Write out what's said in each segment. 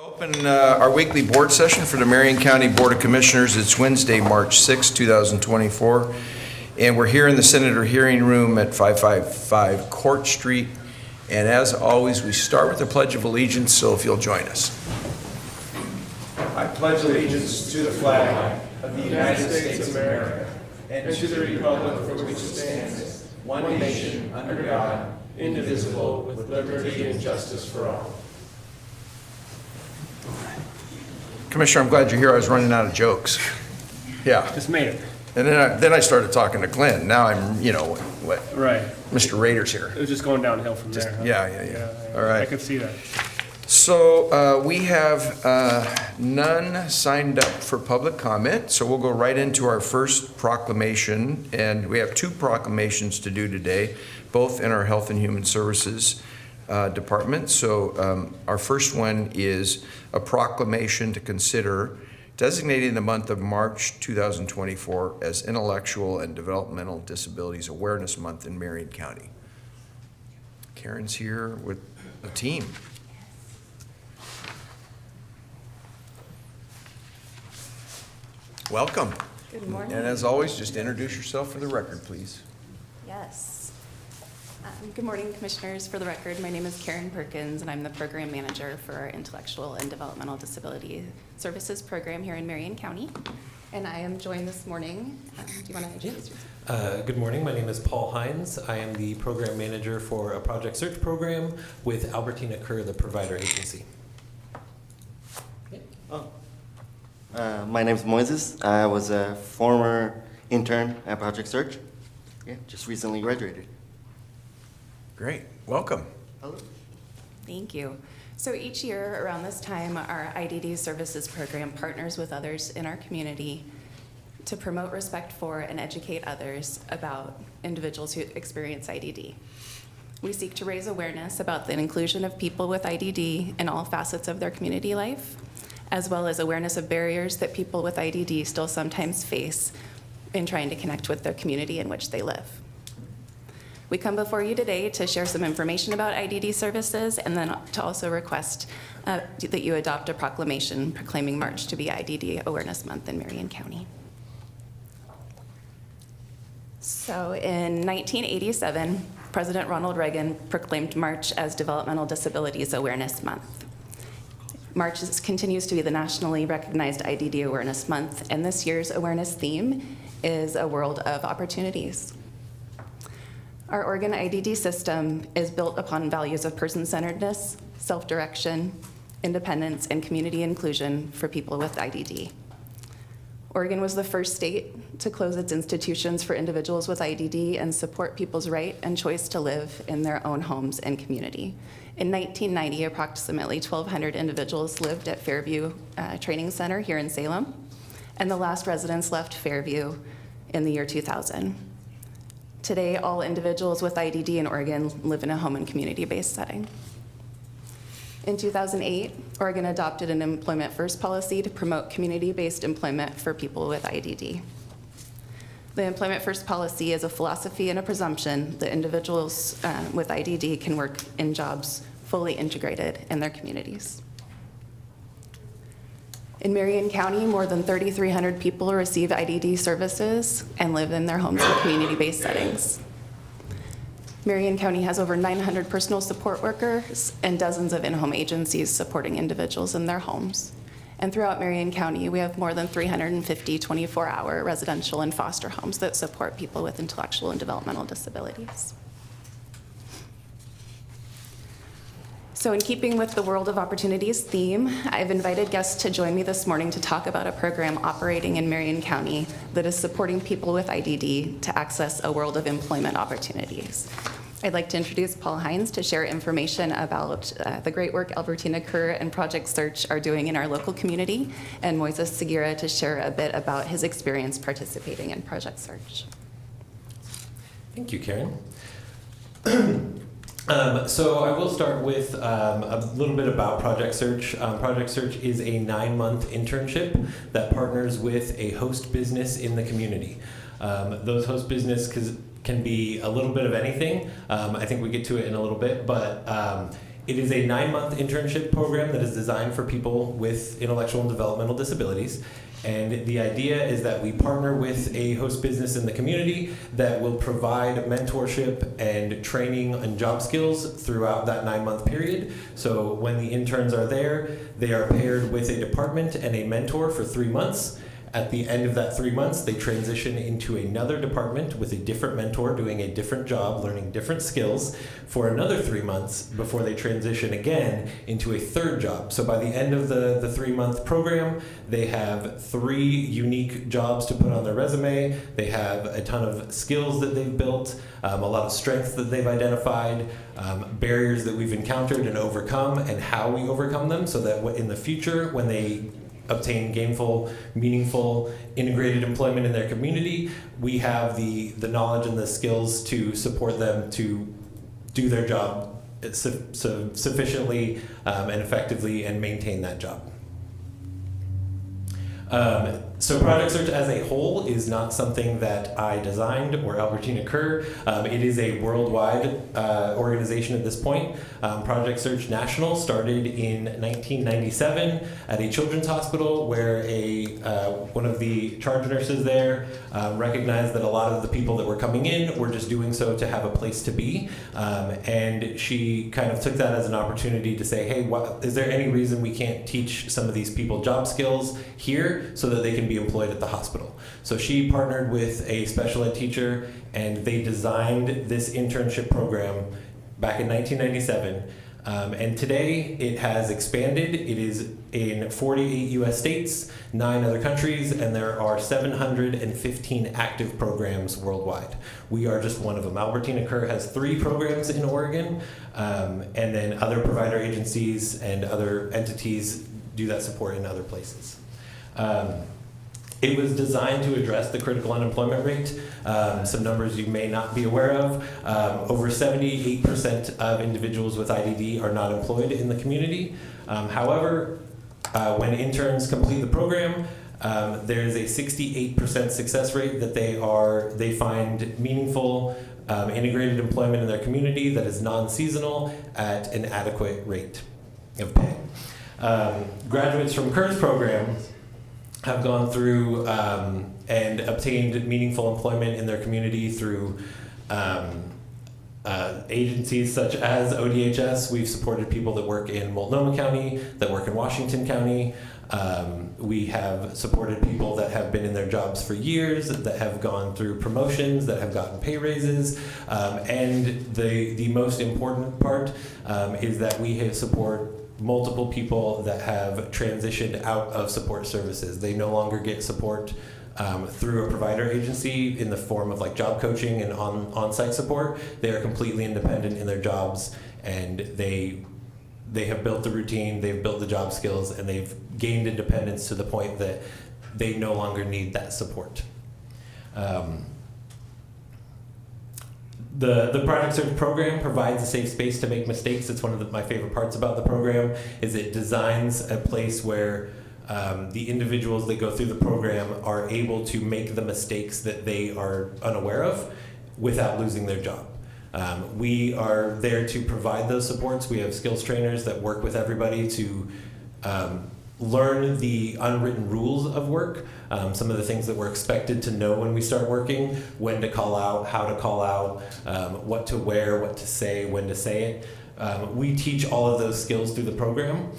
Open our weekly board session for the Marion County Board of Commissioners. It's Wednesday, March 6, 2024, and we're here in the Senator Hearing Room at 555 Court Street. And as always, we start with the Pledge of Allegiance, so if you'll join us. I pledge allegiance to the flag of the United States of America and to the republic for which it stands, one nation, under God, indivisible, with liberty and justice for all. Commissioner, I'm glad you're here. I was running out of jokes. Yeah. Just made it. And then I started talking to Glenn. Now I'm, what? Right. Mr. Rader's here. It was just going downhill from there. Huh? Yeah. All right. I could see that. So we have none signed up for public comment, so we'll go right into our first proclamation. And we have two proclamations to do today, both in our Health and Human Services department. So our first one is a proclamation to consider designating the month of March 2024 as Intellectual and Developmental Disabilities Awareness Month in Marion County. Karen's here with the team. Welcome. Good morning. And as always, just introduce yourself for the record, please. Yes. Good morning, Commissioners. For the record, my name is Karen Perkins, and I'm the Program Manager for our Intellectual and Developmental Disability Services Program here in Marion County. And I am joined this morning. Do you want to introduce yourself? Good morning. My name is Paul Hines. I am the Program Manager for a Project Search Program with Albertina Kerr, the provider agency. My name is Moises. I was a former intern at Project Search. Yeah, just recently graduated. Great. Welcome. Hello. Thank you. So each year around this time, our IDD Services Program partners with others in our community to promote respect for and educate others about individuals who experience IDD. We seek to raise awareness about the inclusion of people with IDD in all facets of their community life, as well as awareness of barriers that people with IDD still sometimes face in trying to connect with the community in which they live. We come before you today to share some information about IDD services and then to also request that you adopt a proclamation proclaiming March to be IDD Awareness Month in Marion County. So in 1987, President Ronald Reagan proclaimed March as Developmental Disabilities Awareness Month. March continues to be the nationally recognized IDD Awareness Month, and this year's awareness theme is a world of opportunities. Our Oregon IDD system is built upon values of person-centeredness, self-direction, independence, and community inclusion for people with IDD. Oregon was the first state to close its institutions for individuals with IDD and support people's right and choice to live in their own homes and community. In 1990, approximately 1,200 individuals lived at Fairview Training Center here in Salem, and the last residents left Fairview in the year 2000. Today, all individuals with IDD in Oregon live in a home and community-based setting. In 2008, Oregon adopted an employment first policy to promote community-based employment for people with IDD. The employment first policy is a philosophy and a presumption that individuals with IDD can work in jobs fully integrated in their communities. In Marion County, more than 3,300 people receive IDD services and live in their homes or community-based settings. Marion County has over 900 personal support workers and dozens of in-home agencies supporting individuals in their homes. And throughout Marion County, we have more than 350 24-hour residential and foster homes that support people with intellectual and developmental disabilities. So in keeping with the World of Opportunities theme, I've invited guests to join me this morning to talk about a program operating in Marion County that is supporting people with IDD to access a world of employment opportunities. I'd like to introduce Paul Hines to share information about the great work Albertina Kerr and Project Search are doing in our local community, and Moises Segura to share a bit about his experience participating in Project Search. Thank you, Karen. So I will start with a little bit about Project Search. Project Search is a 9-month internship that partners with a host business in the community. Those host business can be a little bit of anything. I think we get to it in a little bit, but It is a 9-month internship program that is designed for people with intellectual and developmental disabilities. And the idea is that we partner with a host business in the community that will provide mentorship and training and job skills throughout that 9-month period. So when the interns are there, they are paired with a department and a mentor for 3 months. At the end of that 3 months, they transition into another department with a different mentor doing a different job, learning different skills for another 3 months before they transition again into a third job. So by the end of the 3-month program, they have 3 unique jobs to put on their resume. They have a ton of skills that they've built, a lot of strengths that they've identified, barriers that we've encountered and overcome, and how we overcome them, so that in the future, when they obtain gainful, meaningful, integrated employment in their community, we have the knowledge and the skills to support them to do their job sufficiently and effectively and maintain that job. So Project Search as a whole is not something that I designed or Albertina Kerr. It is a worldwide organization at this point. Project Search National started in 1997 at a children's hospital where one of the charge nurses there recognized that a lot of the people that were coming in were just doing so to have a place to be. And she kind of took that as an opportunity to say, hey, is there any reason we can't teach some of these people job skills here so that they can be employed at the hospital? So she partnered with a special ed teacher, and they designed this internship program back in 1997. And today it has expanded. It is in 48 US states, 9 other countries, and there are 715 active programs worldwide. We are just one of them. Albertina Kerr has 3 programs in Oregon, and then other provider agencies and other entities do that support in other places. It was designed to address the critical unemployment rate. Some numbers you may not be aware of. Over 78% of individuals with IDD are not employed in the community. However, when interns complete the program, there is a 68% success rate that they find meaningful integrated employment in their community that is non-seasonal at an adequate rate of pay. Graduates from Kerr's program have gone through and obtained meaningful employment in their community through agencies such as ODHS. We've supported people that work in Multnomah County, that work in Washington County. We have supported people that have been in their jobs for years, that have gone through promotions, that have gotten pay raises. And the most important part is that we have support multiple people that have transitioned out of support services. They no longer get support through a provider agency in the form of like job coaching and on-site support. They are completely independent in their jobs, and they have built the routine, they've built the job skills, and they've gained independence to the point that they no longer need that support. The Project Search program provides a safe space to make mistakes. It's one of my favorite parts about the program, is it designs a place where the individuals that go through the program are able to make the mistakes that they are unaware of without losing their job. We are there to provide those supports. We have skills trainers that work with everybody to learn the unwritten rules of work, some of the things that we're expected to know when we start working, when to call out, how to call out, what to wear, what to say, when to say it. We teach all of those skills through the program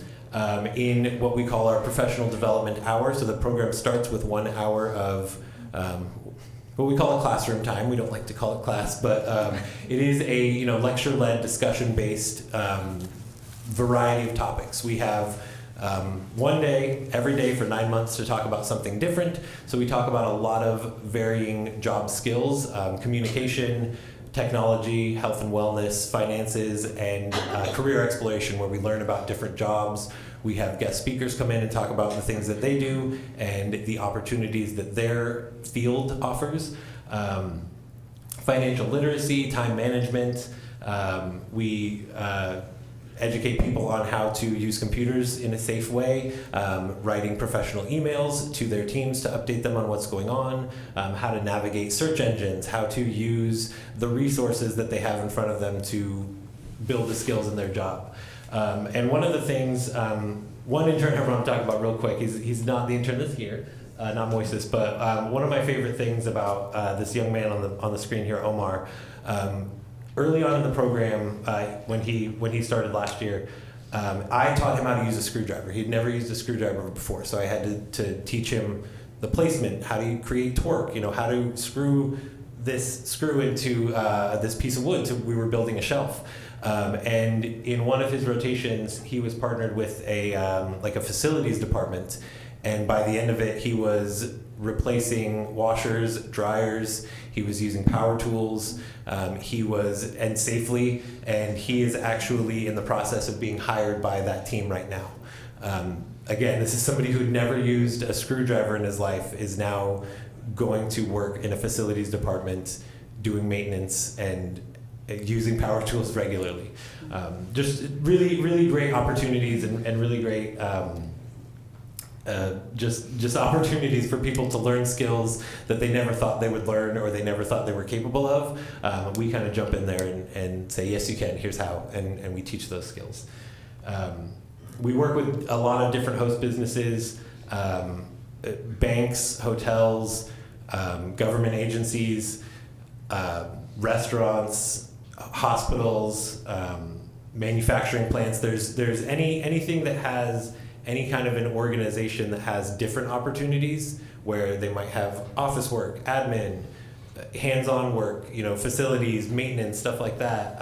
in what we call our professional development hour. So the program starts with 1 hour of what we call it classroom time. We don't like to call it class, but it is a lecture-led, discussion-based variety of topics. We have one day, every day for 9 months to talk about something different. So we talk about a lot of varying job skills, communication, technology, health and wellness, finances, and career exploration, where we learn about different jobs. We have guest speakers come in and talk about the things that they do and the opportunities that their field offers. Financial literacy, time management. We educate people on how to use computers in a safe way, writing professional emails to their teams to update them on what's going on, how to navigate search engines, how to use the resources that they have in front of them to build the skills in their job. And one of the things, one intern I want to talk about real quick, he's not the intern that's here, not Moises, but one of my favorite things about this young man on the screen here, Omar, early on in the program, when he started last year, I taught him how to use a screwdriver. He'd never used a screwdriver before, so I had to teach him the placement, how do you create torque, how to screw this screw into this piece of wood. So we were building a shelf. And in one of his rotations, he was partnered with a facilities department. And by the end of it, he was replacing washers, dryers, he was using power tools, and safely, and he is actually in the process of being hired by that team right now. Again, this is somebody who'd never used a screwdriver in his life, is now going to work in a facilities department, doing maintenance and using power tools regularly. Just really, really great opportunities and really great just opportunities for people to learn skills that they never thought they would learn or they never thought they were capable of. We kind of jump in there and say, yes, you can, here's how, and we teach those skills. We work with a lot of different host businesses, banks, hotels, government agencies, restaurants, hospitals, manufacturing plants. There's anything that has any kind of an organization that has different opportunities where they might have office work, admin, hands-on work, facilities, maintenance, stuff like that.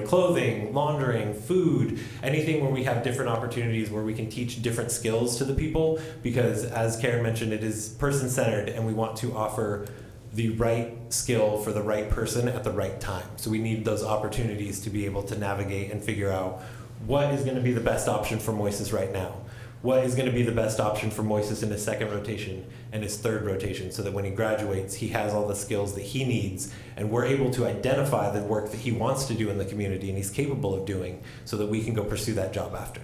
Clothing, laundering, food, anything where we have different opportunities where we can teach different skills to the people, because as Karen mentioned, it is person-centered and we want to offer the right skill for the right person at the right time. So we need those opportunities to be able to navigate and figure out what is going to be the best option for Moises right now. What is going to be the best option for Moises in his second rotation and his third rotation, so that when he graduates, he has all the skills that he needs, and we're able to identify the work that he wants to do in the community and he's capable of doing, so that we can go pursue that job after.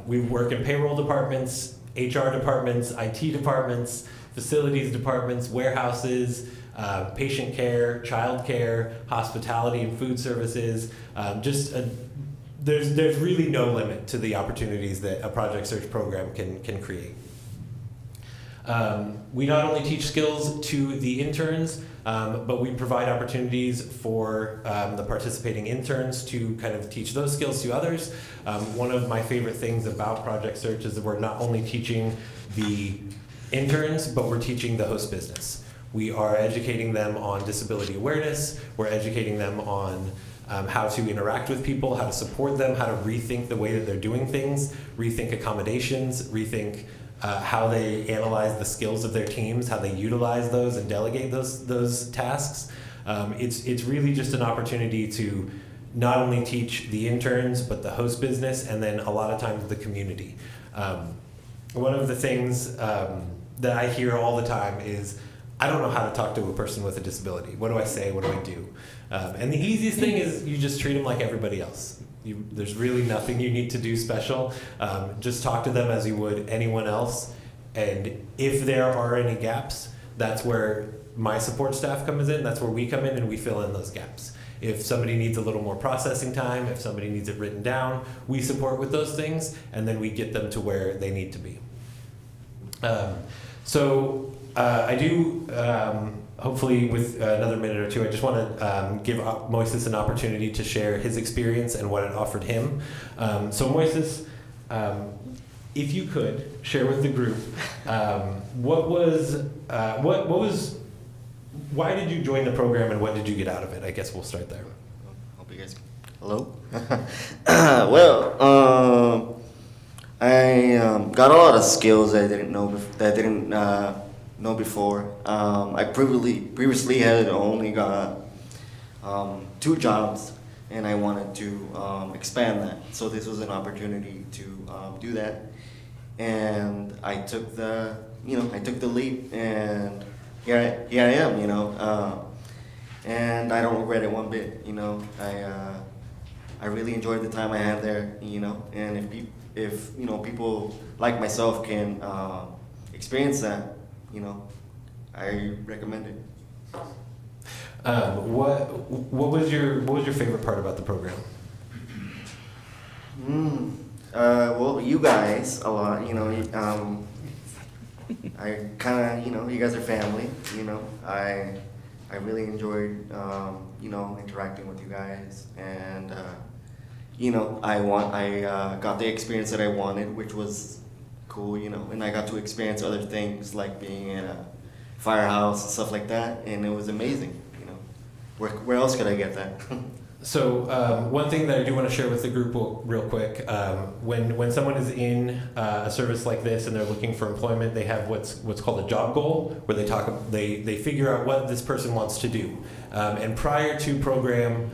We work in payroll departments, HR departments, IT departments, facilities departments, warehouses, patient care, child care, hospitality and food services, there's really no limit to the opportunities that a project search program can create. We not only teach skills to the interns, but we provide opportunities for the participating interns to kind of teach those skills to others. One of my favorite things about project search is that we're not only teaching the interns, but we're teaching the host business. We are educating them on disability awareness, we're educating them on how to interact with people, how to support them, how to rethink the way that they're doing things, rethink accommodations, rethink how they analyze the skills of their teams, how they utilize those and delegate those tasks. It's really just an opportunity to not only teach the interns, but the host business, and then a lot of times the community. One of the things that I hear all the time is, I don't know how to talk to a person with a disability. What do I say? What do I do? And the easiest thing is you just treat them like everybody else. There's really nothing you need to do special. Just talk to them as you would anyone else. And if there are any gaps, that's where my support staff comes in. That's where we come in and we fill in those gaps. If somebody needs a little more processing time, if somebody needs it written down, we support with those things, and then we get them to where they need to be. I do, hopefully with another minute or two, I just want to give Moises an opportunity to share his experience and what it offered him. So Moises, if you could share with the group, why did you join the program and what did you get out of it? I guess we'll start there. Hope you guys, hello? I got a lot of skills that I didn't know before. I previously had only got 2 jobs, and I wanted to expand that. So this was an opportunity to do that, and I took the leap, and here I am. And I don't regret it one bit. I really enjoyed the time I had there. And if people like myself can experience that, I recommend it. What was your favorite part about the program? Well, you guys a lot, you know, I kind of, you know, you guys are family, you know. I really enjoyed, you know, interacting with you guys, and you know, I got the experience that I wanted, which was cool, you know, and I got to experience other things like being in a firehouse and stuff like that, and it was amazing, you know. Where else could I get that? So one thing that I do want to share with the group real quick, when someone is in a service like this and they're looking for employment, they have what's called a job goal, where they figure out what this person wants to do. And prior to program,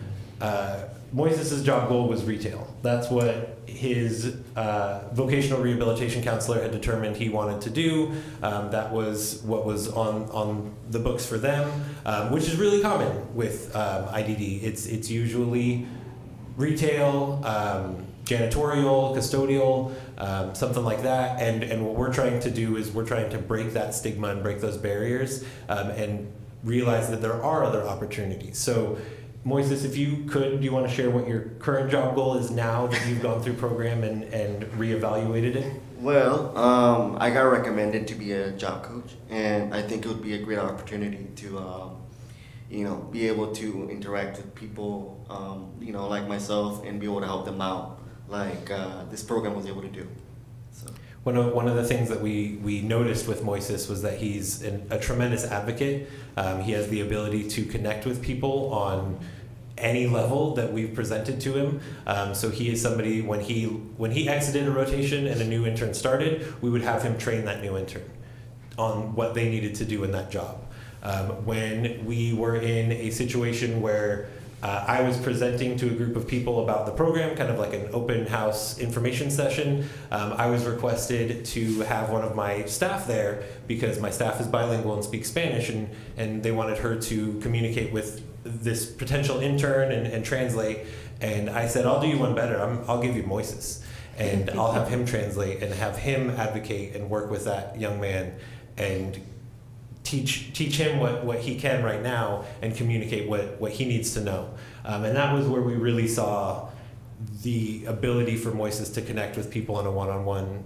Moises' job goal was retail. That's what his vocational rehabilitation counselor had determined he wanted to do. That was what was on the books for them, which is really common with IDD. It's usually retail, janitorial, custodial, something like that. And what we're trying to do is we're trying to break that stigma and break those barriers, and realize that there are other opportunities. So Moises, if you could, do you want to share what your current job goal is now that you've gone through program and reevaluated it? Well, I got recommended to be a job coach, and I think it would be a great opportunity to, you know, be able to interact with people, you know, like myself, and be able to help them out, like this program was able to do. So. One of the things that we noticed with Moises was that he's a tremendous advocate. He has the ability to connect with people on any level that we've presented to him. So he is somebody, when he exited a rotation and a new intern started, we would have him train that new intern on what they needed to do in that job. When we were in a situation where I was presenting to a group of people about the program, kind of like an open house information session, I was requested to have one of my staff there because my staff is bilingual and speaks Spanish, and they wanted her to communicate with this potential intern and translate. And I said, I'll do you one better. I'll give you Moises, and I'll have him translate and have him advocate and work with that young man and teach him what he can right now and communicate what he needs to know. And that was where we really saw the ability for Moises to connect with people on a one-on-one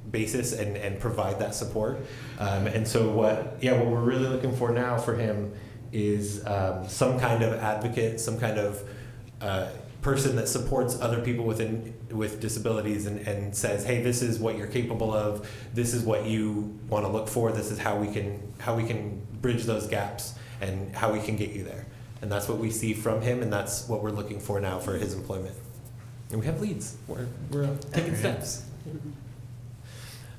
basis and provide that support. And so what we're really looking for now for him is some kind of advocate, some kind of person that supports other people with disabilities and says, hey, this is what you're capable of, this is what you want to look for, this is how we can bridge those gaps and how we can get you there. And that's what we see from him, and that's what we're looking for now for his employment. And we have leads. We're taking steps.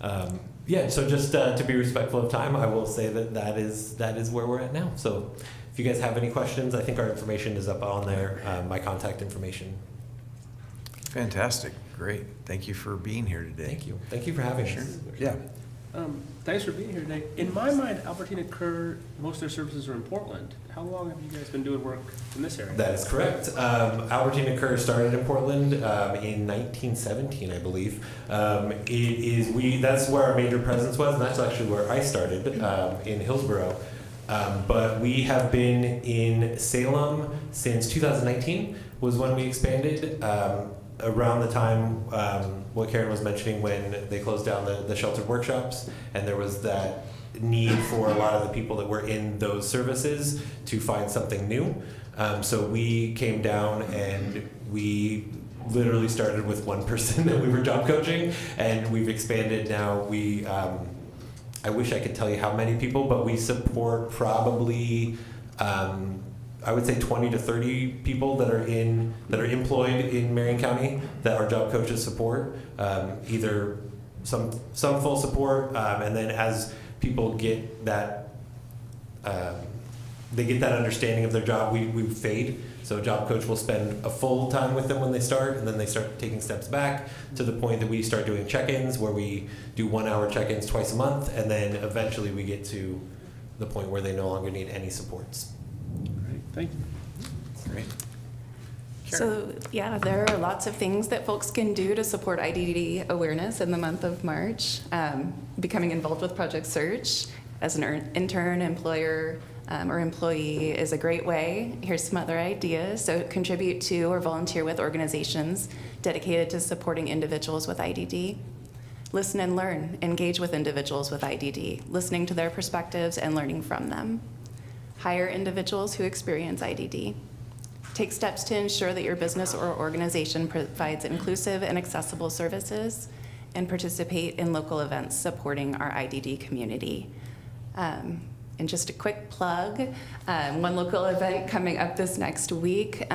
So just to be respectful of time, I will say that is where we're at now. So if you guys have any questions, I think our information is up on there, my contact information. Fantastic. Great. Thank you for being here today. Thank you. Thank you for having us. Yeah. Thanks for being here today. In my mind, Albertina Kerr, most of their services are in Portland. How long have you guys been doing work in this area? That is correct. Albertina Kerr started in Portland in 1917, I believe. That's where our major presence was, and that's actually where I started, in Hillsborough. But we have been in Salem since 2019 was when we expanded. Around the time what Karen was mentioning, when they closed down the sheltered workshops, and there was that need for a lot of the people that were in those services to find something new. So we came down and we literally started with one person that we were job coaching, and we've expanded now. I wish I could tell you how many people, but we support probably I would say 20 to 30 people that are employed in Marion County that our job coaches support, either some full support, and then as people get that they get that understanding of their job, we fade. So a job coach will spend a full time with them when they start, and then they start taking steps back to the point that we start doing check-ins, where we do 1 hour check-ins twice a month, and then eventually we get to the point where they no longer need any supports. Great, thank you. Great. So yeah, there are lots of things that folks can do to support IDD awareness in the month of March. Becoming involved with Project Search as an intern, employer, or employee is a great way. Here's some other ideas. So contribute to or volunteer with organizations dedicated to supporting individuals with IDD. Listen and learn, engage with individuals with IDD, listening to their perspectives and learning from them. Hire individuals who experience IDD. Take steps to ensure that your business or organization provides inclusive and accessible services, and participate in local events supporting our IDD community. And just a quick plug, one local event coming up this next week,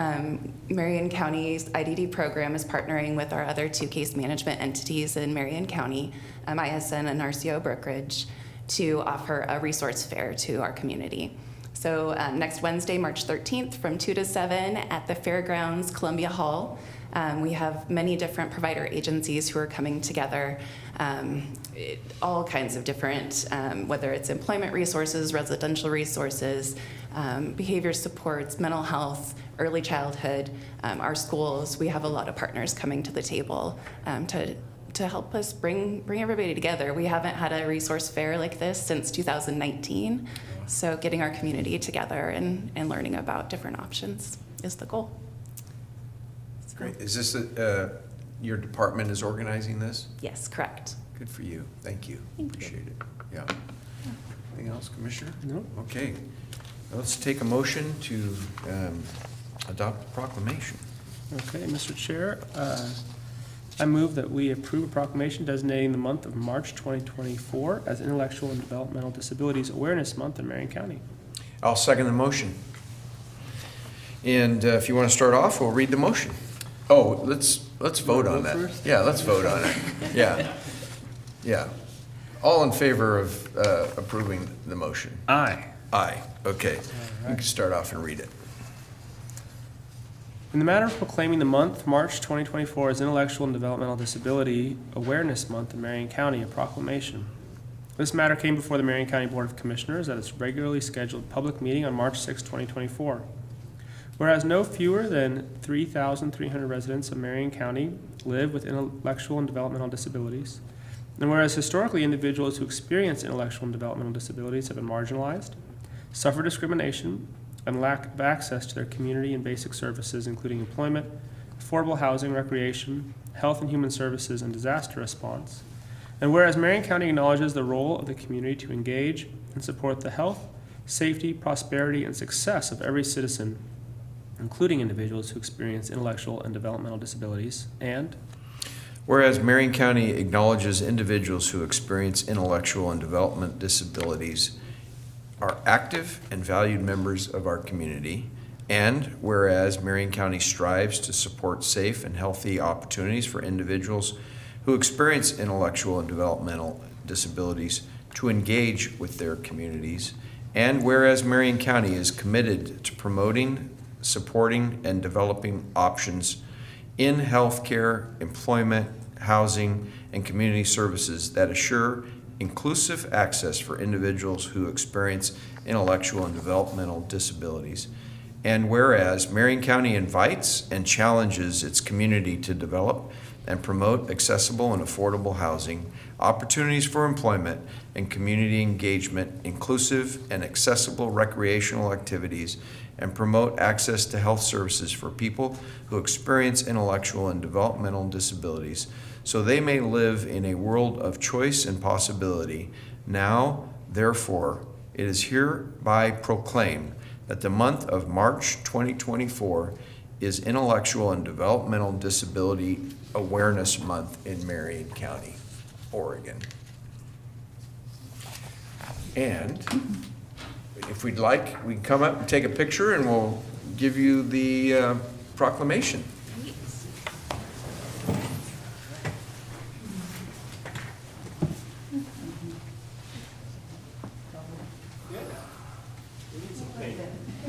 Marion County's IDD program is partnering with our other 2 case management entities in Marion County, ISN and RCO Brokerage, to offer a resource fair to our community. So next Wednesday, March 13th, from 2 to 7 at the Fairgrounds Columbia Hall. We have many different provider agencies who are coming together, all kinds of different, whether it's employment resources, residential resources, behavior supports, mental health, early childhood, our schools. We have a lot of partners coming to the table to help us bring everybody together. We haven't had a resource fair like this since 2019, so getting our community together and learning about different options is the goal. Great. Is this, your department is organizing this? Yes, correct. Good for you. Thank you. Thank you. Appreciate it. Yeah. Anything else, Commissioner? No. Okay. Let's take a motion to adopt the proclamation. Okay, Mr. Chair, I move that we approve a proclamation designating the month of March 2024 as Intellectual and Developmental Disabilities Awareness Month in Marion County. I'll second the motion. And if you want to start off, we'll read the motion. Oh, let's vote on Vote that. first? Yeah, let's vote on it. Yeah. Yeah. All in favor of approving the motion? Aye. Aye. Okay. You can start off and read it. In the matter of proclaiming the month, March 2024, as Intellectual and Developmental Disability Awareness Month in Marion County, a proclamation. This matter came before the Marion County Board of Commissioners at its regularly scheduled public meeting on March 6, 2024. Whereas no fewer than 3,300 residents of Marion County live with intellectual and developmental disabilities, and whereas historically individuals who experience intellectual and developmental disabilities have been marginalized, suffer discrimination, and lack of access to their community and basic services, including employment, affordable housing, recreation, health and human services, and disaster response. And whereas Marion County acknowledges the role of the community to engage and support the health, safety, prosperity, and success of every citizen, including individuals who experience intellectual and developmental disabilities, and whereas Marion County acknowledges individuals who experience intellectual and development disabilities are active and valued members of our community, and whereas Marion County strives to support safe and healthy opportunities for individuals who experience intellectual and developmental disabilities to engage with their communities, and whereas Marion County is committed to promoting, supporting, and developing options in healthcare, employment, housing, and community services that assure inclusive access for individuals who experience intellectual and developmental disabilities. And whereas Marion County invites and challenges its community to develop and promote accessible and affordable housing, opportunities for employment and community engagement, inclusive and accessible recreational activities, and promote access to health services for people who experience intellectual and developmental disabilities, so they may live in a world of choice and possibility. Now, therefore, it is hereby proclaimed that the month of March 2024 is Intellectual and Developmental Disability Awareness Month in Marion County, Oregon. And if we'd like, we can come up and take a picture and we'll give you the proclamation.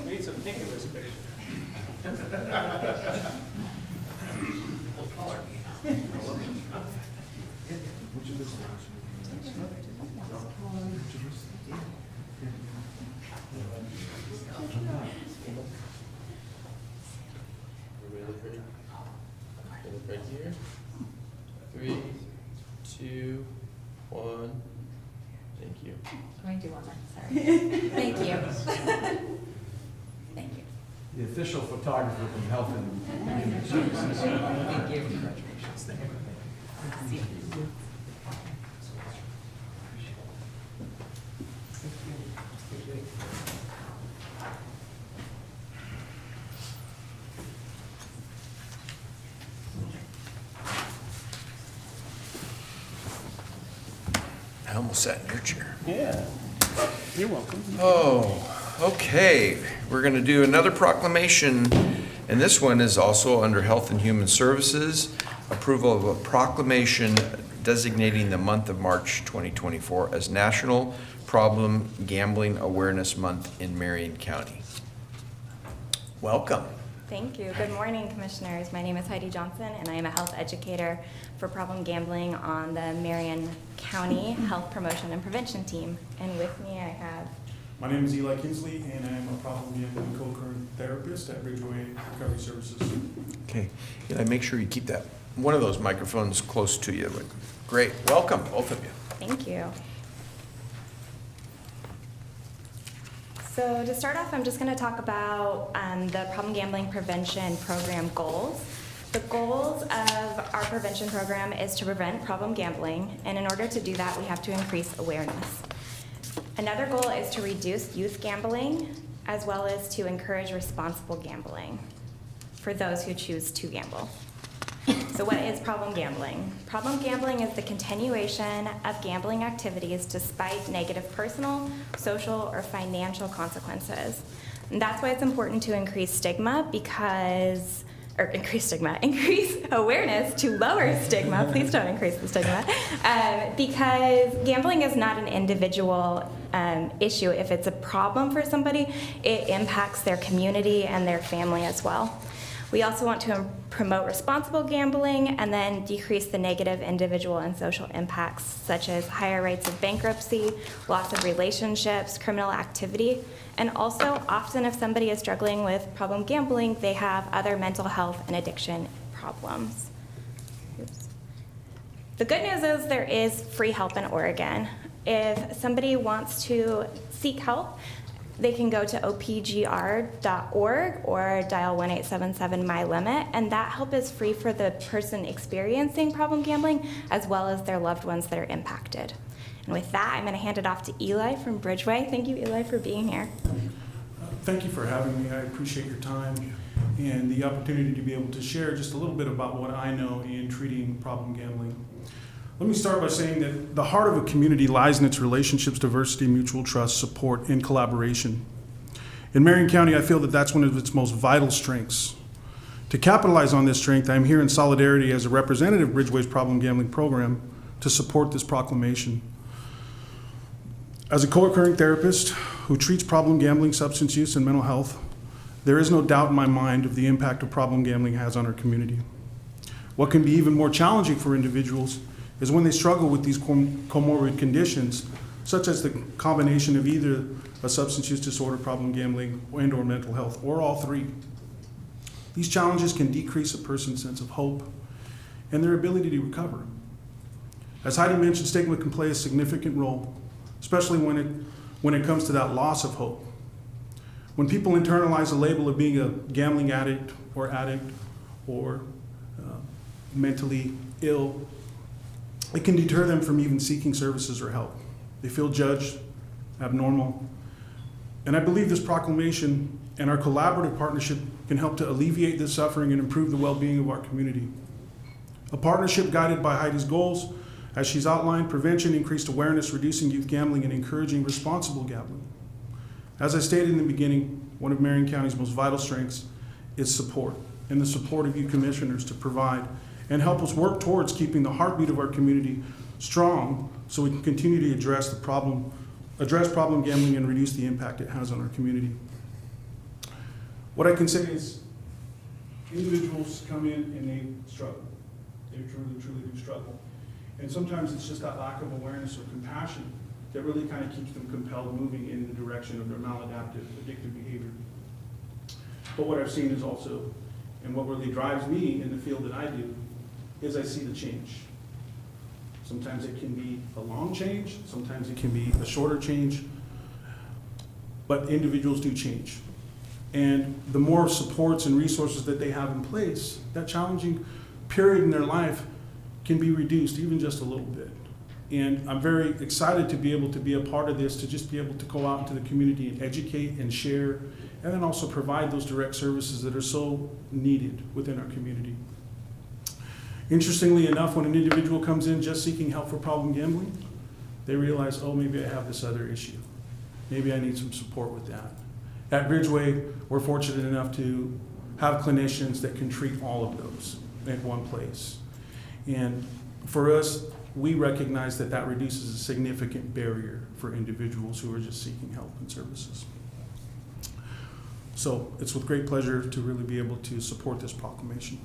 We need some pink in this picture. Look right here. 3, 2, 1. Thank you. Let me do one more, sorry. Thank you. Thank you. the official photographer from Health and Human Services. Thank you. Congratulations. Thank you. I almost sat in your chair. Yeah. You're welcome. Oh, okay. We're going to do another proclamation, and this one is also under Health and Human Services. Approval of a proclamation designating the month of March 2024 as National Problem Gambling Awareness Month in Marion County. Welcome. Thank you. Good morning, Commissioners. My name is Heidi Johnson, and I am a health educator for problem gambling on the Marion County Health Promotion and Prevention Team. And with me, I have... My name is Eli Kinsley, and I am a problem gambling co-current therapist at Bridgeway Recovery Services. Okay. Eli, make sure you keep that, one of those microphones close to you. Great. Welcome, both of you. Thank you. So to start off, I'm just going to talk about the problem gambling prevention program goals. The goals of our prevention program is to prevent problem gambling, and in order to do that, we have to increase awareness. Another goal is to reduce youth gambling, as well as to encourage responsible gambling for those who choose to gamble. So what is problem gambling? Problem gambling is the continuation of gambling activities despite negative personal, social, or financial consequences. And that's why it's important to increase awareness to lower stigma. Please don't increase the stigma. Because gambling is not an individual issue. If it's a problem for somebody, it impacts their community and their family as well. We also want to promote responsible gambling and then decrease the negative individual and social impacts, such as higher rates of bankruptcy, loss of relationships, criminal activity, and also often if somebody is struggling with problem gambling, they have other mental health and addiction problems. Oops. The good news is there is free help in Oregon. If somebody wants to seek help, they can go to opgr.org or dial 1-877-MY-LIMIT, and that help is free for the person experiencing problem gambling as well as their loved ones that are impacted. And with that, I'm going to hand it off to Eli from Bridgeway. Thank you, Eli, for being here. Thank you for having me. I appreciate your time and the opportunity to be able to share just a little bit about what I know in treating problem gambling. Let me start by saying that the heart of a community lies in its relationships, diversity, mutual trust, support, and collaboration. In Marion County, I feel that that's one of its most vital strengths. To capitalize on this strength, I am here in solidarity as a representative of Bridgeway's problem gambling program to support this proclamation. As a co-occurring therapist who treats problem gambling, substance use, and mental health, there is no doubt in my mind of the impact of problem gambling has on our community. What can be even more challenging for individuals is when they struggle with these comorbid conditions, such as the combination of either a substance use disorder, problem gambling, and or mental health, or all three. These challenges can decrease a person's sense of hope and their ability to recover. As Heidi mentioned, stigma can play a significant role, especially when it comes to that loss of hope. When people internalize the label of being a gambling addict or mentally ill, it can deter them from even seeking services or help. They feel judged, abnormal. And I believe this proclamation and our collaborative partnership can help to alleviate this suffering and improve the well-being of our community. A partnership guided by Heidi's goals, as she's outlined: prevention, increased awareness, reducing youth gambling, and encouraging responsible gambling. As I stated in the beginning, one of Marion County's most vital strengths is support, and the support of you commissioners to provide and help us work towards keeping the heartbeat of our community strong so we can continue to address problem gambling and reduce the impact it has on our community. What I can say is individuals come in and they struggle. They truly do struggle. And sometimes it's just that lack of awareness or compassion that really kind of keeps them compelled moving in the direction of their maladaptive, addictive behavior. But what I've seen is also, and what really drives me in the field that I do, is I see the change. Sometimes it can be a long change, sometimes it can be a shorter change, but individuals do change. And the more supports and resources that they have in place, that challenging period in their life can be reduced even just a little bit. And I'm very excited to be able to be a part of this, to just be able to go out into the community and educate and share, and then also provide those direct services that are so needed within our community. Interestingly enough, when an individual comes in just seeking help for problem gambling, they realize, oh, maybe I have this other issue. Maybe I need some support with that. At Bridgeway, we're fortunate enough to have clinicians that can treat all of those at one place. And for us, we recognize that that reduces a significant barrier for individuals who are just seeking help and services. So it's with great pleasure to really be able to support this proclamation.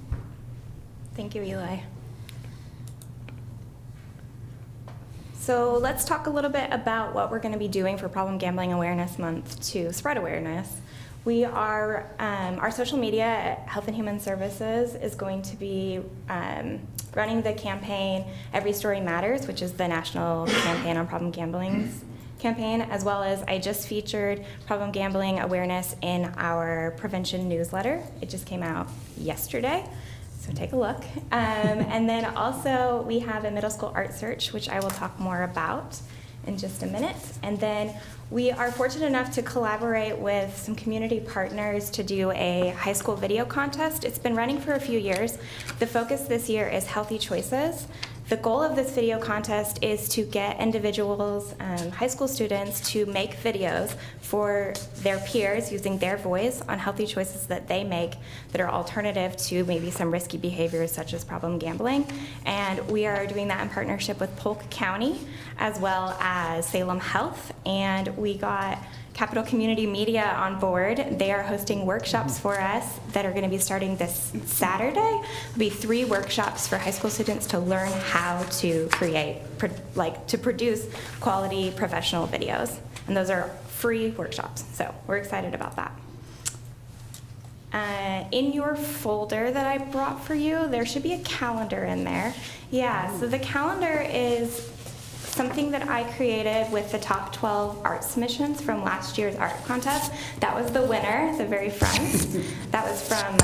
Thank you, Eli. So let's talk a little bit about what we're going to be doing for Problem Gambling Awareness Month to spread awareness. We are, our social media at Health and Human Services is going to be running the campaign Every Story Matters, which is the national campaign on problem gambling campaign, as well as I just featured problem gambling awareness in our prevention newsletter. It just came out yesterday. So take a look. And then also we have a middle school art search, which I will talk more about in just a minute. And then we are fortunate enough to collaborate with some community partners to do a high school video contest. It's been running for a few years. The focus this year is healthy choices. The goal of this video contest is to get individuals, high school students, to make videos for their peers using their voice on healthy choices that they make that are alternative to maybe some risky behaviors such as problem gambling. And we are doing that in partnership with Polk County as well as Salem Health. And we got Capital Community Media on board. They are hosting workshops for us that are going to be starting this Saturday. There'll be 3 workshops for high school students to learn how to create, to produce quality professional videos. And those are free workshops, so we're excited about that. In your folder that I brought for you, there should be a calendar in there. Yeah, so the calendar is something that I created with the top 12 art submissions from last year's art contest. That was the winner at the very front. That was from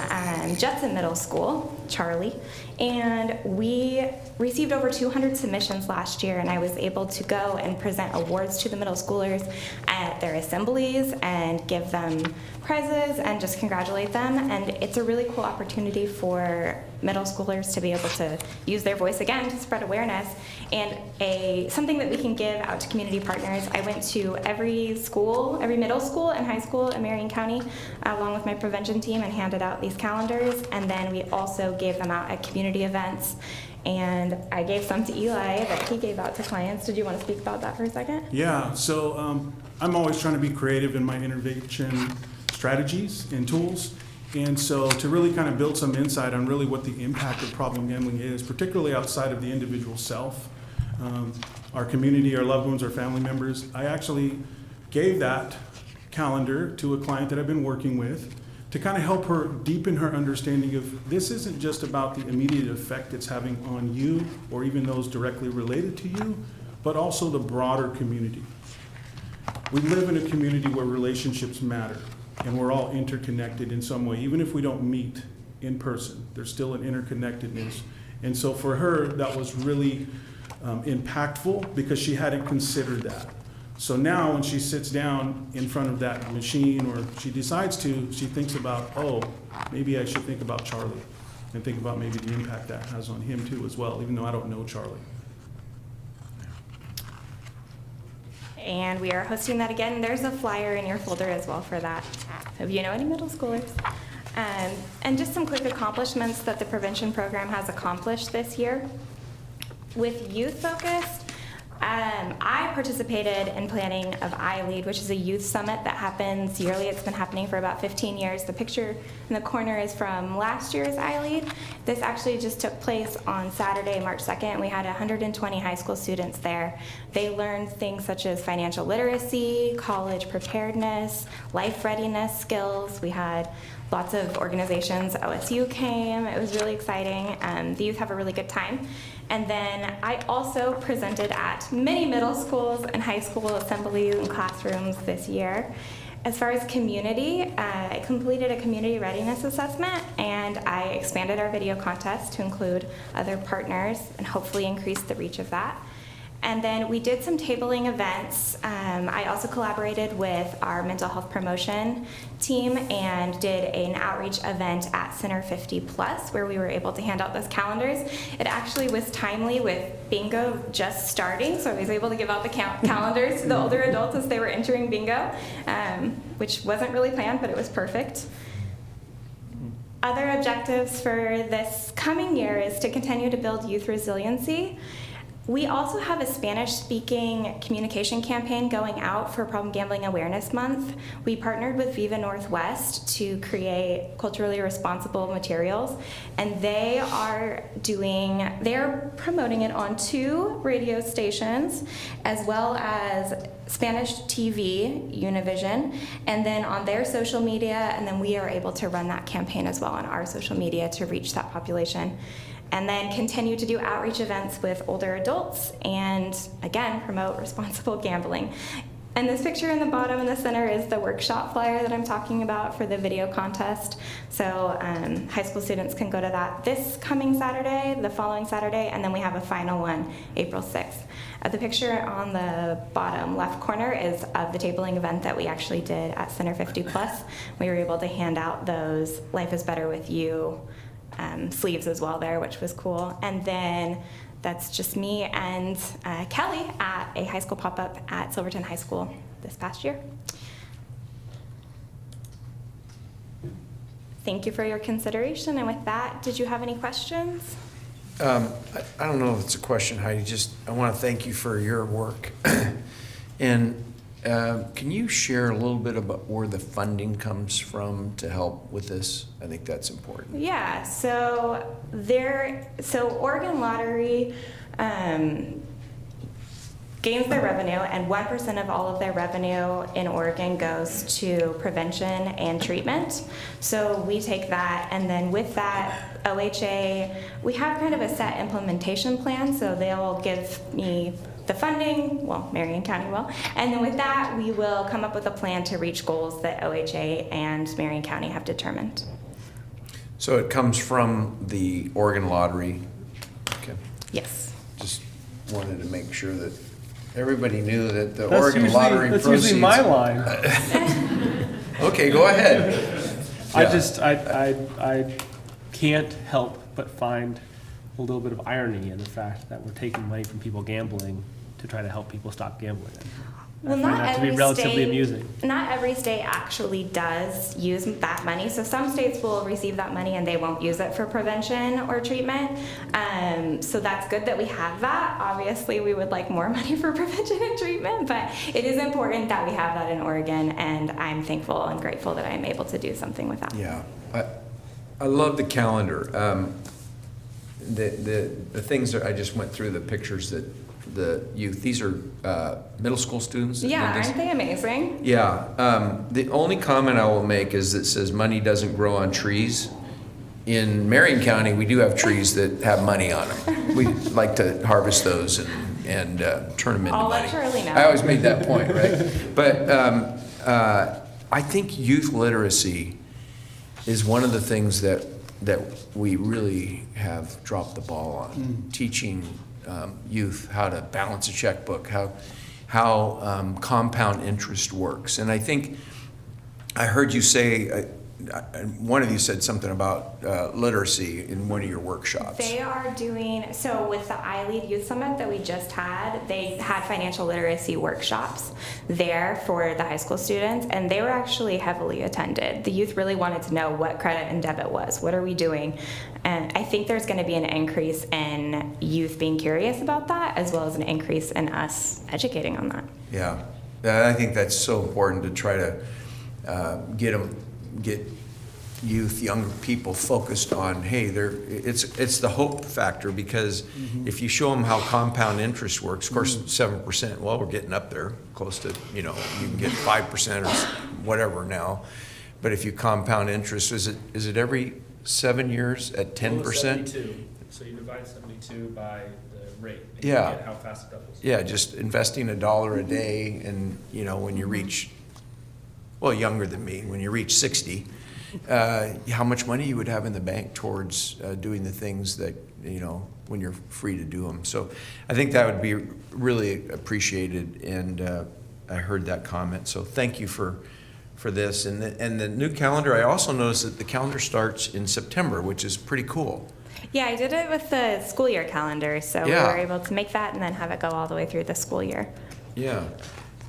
Judson Middle School, Charlie. And we received over 200 submissions last year, and I was able to go and present awards to the middle schoolers at their assemblies and give them prizes and just congratulate them. And it's a really cool opportunity for middle schoolers to be able to use their voice again to spread awareness, and something that we can give out to community partners. I went to every school, every middle school and high school in Marion County along with my prevention team and handed out these calendars, and then we also gave them out at community events. And I gave some to Eli that he gave out to clients. Did you want to speak about that for a second? Yeah, so I'm always trying to be creative in my intervention strategies and tools. And so to really kind of build some insight on really what the impact of problem gambling is, particularly outside of the individual self, our community, our loved ones, our family members, I actually gave that calendar to a client that I've been working with to kind of help her deepen her understanding of this isn't just about the immediate effect it's having on you or even those directly related to you, but also the broader community. We live in a community where relationships matter, and we're all interconnected in some way. Even if we don't meet in person, there's still an interconnectedness. And so for her, that was really impactful because she hadn't considered that. So now when she sits down in front of that machine, or she decides to, she thinks about, oh, maybe I should think about Charlie and think about maybe the impact that has on him too as well, even though I don't know Charlie. And we are hosting that again. There's a flyer in your folder as well for that, if you know any middle schoolers. And just some quick accomplishments that the prevention program has accomplished this year. With Youth Focused, I participated in planning of iLead, which is a youth summit that happens yearly. It's been happening for about 15 years. The picture in the corner is from last year's iLead. This actually just took place on Saturday, March 2nd. We had 120 high school students there. They learned things such as financial literacy, college preparedness, life readiness skills. We had lots of organizations. OSU came. It was really exciting. The youth have a really good time. And then I also presented at many middle schools and high school assemblies and classrooms this year. As far as community, I completed a community readiness assessment, and I expanded our video contest to include other partners and hopefully increase the reach of that. And then we did some tabling events. I also collaborated with our mental health promotion team and did an outreach event at Center 50 Plus, where we were able to hand out those calendars. It actually was timely with bingo just starting, so I was able to give out the calendars to the older adults as they were entering bingo, which wasn't really planned, but it was perfect. Other objectives for this coming year is to continue to build youth resiliency. We also have a Spanish-speaking communication campaign going out for Problem Gambling Awareness Month. We partnered with Viva Northwest to create culturally responsible materials, and they're promoting it on 2 radio stations, as well as Spanish TV, Univision, and then on their social media, and then we are able to run that campaign as well on our social media to reach that population. And then continue to do outreach events with older adults and, again, promote responsible gambling. And this picture in the bottom in the center is the workshop flyer that I'm talking about for the video contest. So high school students can go to that this coming Saturday, the following Saturday, and then we have a final one April 6th. The picture on the bottom left corner is of the tabling event that we actually did at Center 50 Plus. We were able to hand out those Life is Better With You sleeves as well there, which was cool. And then that's just me and Kelly at a high school pop-up at Silverton High School this past year. Thank you for your consideration. And with that, did you have any questions? I don't know if it's a question, Heidi. I want to thank you for your work. And can you share a little bit about where the funding comes from to help with this? I think that's important. Yeah, so Oregon Lottery gains their revenue, and 1% of all of their revenue in Oregon goes to prevention and treatment. So we take that, and then with that, OHA, we have kind of a set implementation plan, so they'll give me the funding, well, Marion County will, and then with that, we will come up with a plan to reach goals that OHA and Marion County have determined. So it comes from the Oregon Lottery. Okay. Yes. Just wanted to make sure that everybody knew that the Oregon Lottery that's proceeds. usually my line. Okay, go ahead. I can't help but find a little bit of irony in the fact that we're taking money from people gambling to try to help people stop gambling. Well, I find that to be relatively amusing. Not every state actually does use that money. So some states will receive that money and they won't use it for prevention or treatment. So that's good that we have that. Obviously, we would like more money for prevention and treatment, but it is important that we have that in Oregon, and I'm thankful and grateful that I'm able to do something with that. Yeah, I love the calendar. The things that I just went through, the pictures that the youth, these are middle school students? Yeah, aren't they amazing? Yeah. The only comment I will make is that says money doesn't grow on trees. In Marion County, we do have trees that have money on them. We like to harvest those and turn them into I'll money. let Charlie know. I always made that point, right? But I think youth literacy is one of the things that we really have dropped the ball on, teaching youth how to balance a checkbook, how compound interest works. And I think I heard you say, one of you said something about literacy in one of your workshops. They are doing, so with the iLead Youth Summit that we just had, they had financial literacy workshops there for the high school students, and they were actually heavily attended. The youth really wanted to know what credit and debit was. What are we doing? And I think there's going to be an increase in youth being curious about that, as well as an increase in us educating on that. Yeah, I think that's so important to try to get youth, younger people focused on, hey, it's the hope factor, because if you show them how compound interest works, of course, 7%, well, we're getting up there close to, you can get 5% or whatever now. But if you compound interest, is it every 7 years at 10%? 72. So you divide 72 by the rate. And Yeah. You get how fast it doubles. Yeah, just investing $1 a day, and when you reach well, younger than me, when you reach 60, how much money you would have in the bank towards doing the things that, you know, when you're free to do them. So I think that would be really appreciated, and I heard that comment. So thank you for this. And the new calendar, I also noticed that the calendar starts in September, which is pretty cool. Yeah, I did it with the school year calendar, so Yeah. we were able to make that and then have it go all the way through the school year. Yeah.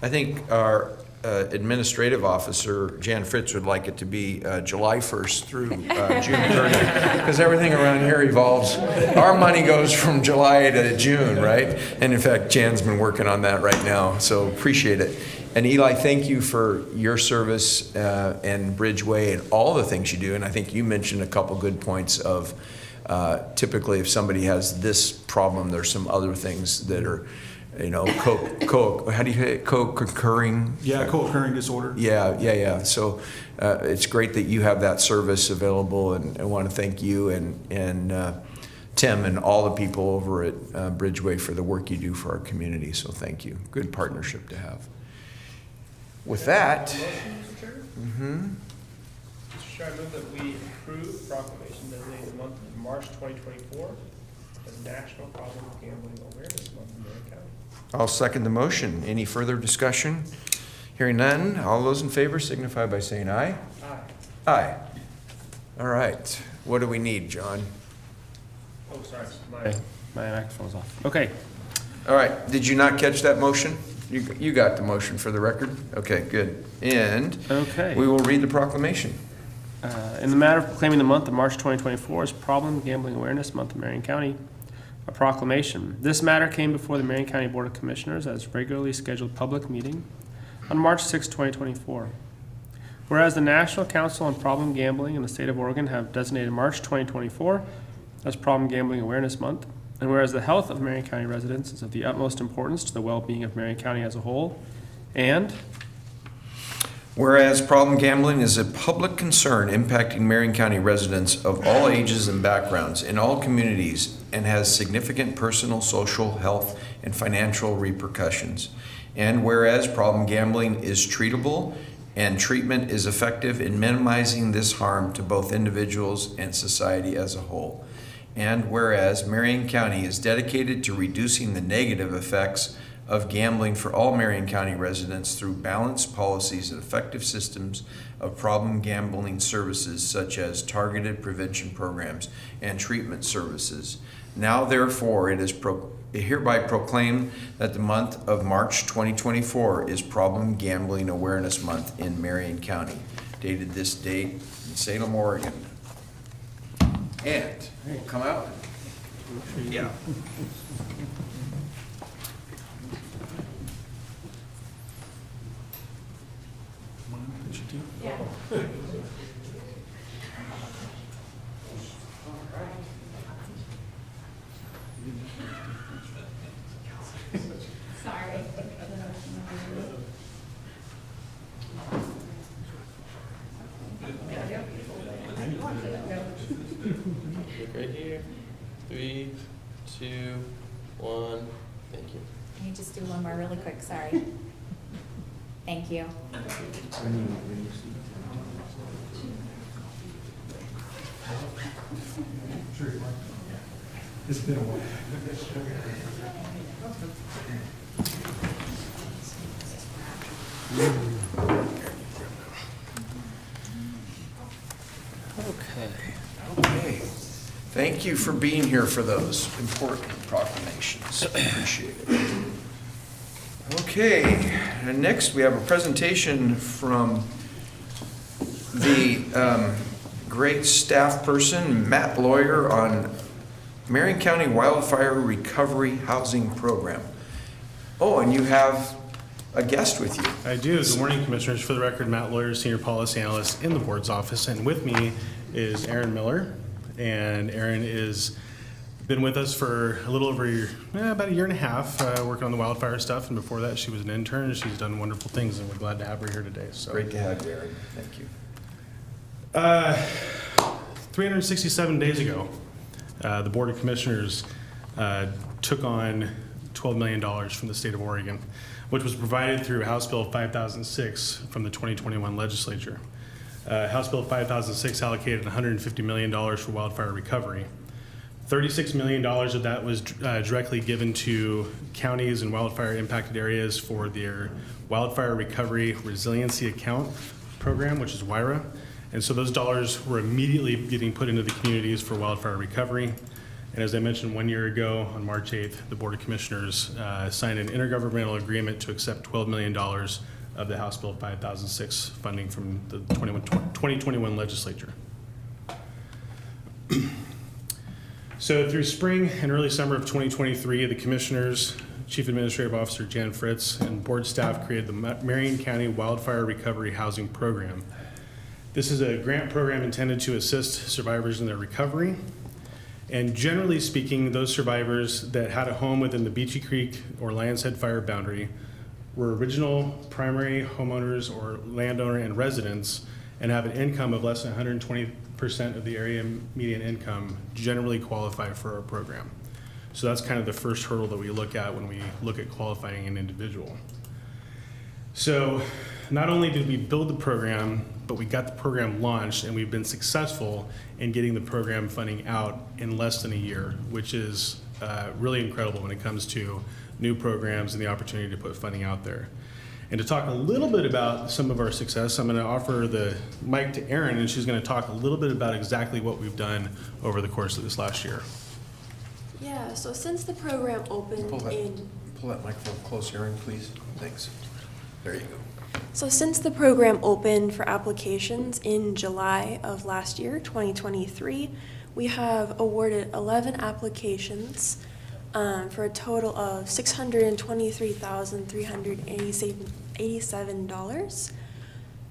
I think our administrative officer, Jan Fritz, would like it to be July 1st through June 30th, because everything around here evolves. Our money goes from July to June, right? And in fact, Jan's been working on that right now, so appreciate it. And Eli, thank you for your service and Bridgeway and all the things you do. And I think you mentioned a couple good points of typically if somebody has this problem, there's some other things that are, you know, how do you say it? Co-concurring? Yeah, co-occurring disorder. Yeah. So it's great that you have that service available, and I want to thank you and Tim and all the people over at Bridgeway for the work you do for our community. So thank you. Good partnership to have. With that, Mr. Chair, I move that we approve proclamation designating the month of March 2024 as National Problem Gambling Awareness Month in Marion County. I'll second the motion. Any further discussion? Hearing none, all those in favor signify by saying aye. Aye. Aye. All right. What do we need, John? Oh, sorry, my microphone's off. Okay. All right. Did you not catch that motion? You got the motion for the record? Okay, good. And Okay. we will read the proclamation. In the matter of proclaiming the month of March 2024 as Problem Gambling Awareness Month in Marion County, a proclamation. This matter came before the Marion County Board of Commissioners as regularly scheduled public meeting on March 6, 2024. Whereas the National Council on Problem Gambling in the state of Oregon have designated March 2024 as Problem Gambling Awareness Month, and whereas the health of Marion County residents is of the utmost importance to the well-being of Marion County as a whole, and whereas problem gambling is a public concern impacting Marion County residents of all ages and backgrounds in all communities and has significant personal, social, health, and financial repercussions. And whereas problem gambling is treatable and treatment is effective in minimizing this harm to both individuals and society as a whole. And whereas Marion County is dedicated to reducing the negative effects of gambling for all Marion County residents through balanced policies and effective systems of problem gambling services such as targeted prevention programs and treatment services. Now therefore it is hereby proclaimed that the month of March 2024 is Problem Gambling Awareness Month in Marion County, dated this date in Salem, Oregon. And we'll come out. Yeah. Sorry. Right here. 3, 2, 1. Thank you. Can you just do one more really quick? Sorry. Thank you. It's been a while. Okay. Thank you for being here for those important proclamations. Appreciate it. Okay, and next we have a presentation from the great staff person, Matt Lawyer, on Marion County Wildfire Recovery Housing Program. Oh, and you have a guest with you. I do. Good morning, Commissioners. For the record, Matt Lawyer, Senior Policy Analyst in the Board's office, and with me is Erin Miller. And Erin is been with us for a little over about a year and a half, working on the wildfire stuff. And before that, she was an intern. She's done wonderful things, and we're glad to have her here today. So Great to have you, Erin. Thank you. 367 days ago, the Board of Commissioners took on $12 million from the state of Oregon. which was provided through House Bill 5006 from the 2021 legislature. House Bill 5006 allocated $150 million for wildfire recovery. $36 million of that was directly given to counties and wildfire impacted areas for their Wildfire Recovery Resiliency Account program, which is WIRA. And so those dollars were immediately getting put into the communities for wildfire recovery. And as I mentioned 1 year ago, on March 8th, the Board of Commissioners signed an intergovernmental agreement to accept $12 million of the House Bill 5006 funding from the 2021 legislature. So through spring and early summer of 2023, the Commissioners, Chief Administrative Officer Jan Fritz, and board staff created the Marion County Wildfire Recovery Housing Program. This is a grant program intended to assist survivors in their recovery. And generally speaking, those survivors that had a home within the Beachy Creek or Lions Head fire boundary were original primary homeowners or landowner and residents and have an income of less than 120% of the area median income generally qualify for our program. So that's kind of the first hurdle that we look at when we look at qualifying an individual. So not only did we build the program, but we got the program launched, and we've been successful in getting the program funding out in less than a year, which is really incredible when it comes to new programs and the opportunity to put funding out there. And to talk a little bit about some of our success, I'm going to offer the mic to Erin, and she's going to talk a little bit about exactly what we've done over the course of this last year. Yeah, so since the program opened Pull that microphone close, Erin, please. Thanks. There you go. So since the program opened for applications in July of last year, 2023, we have awarded 11 applications for a total of $623,387.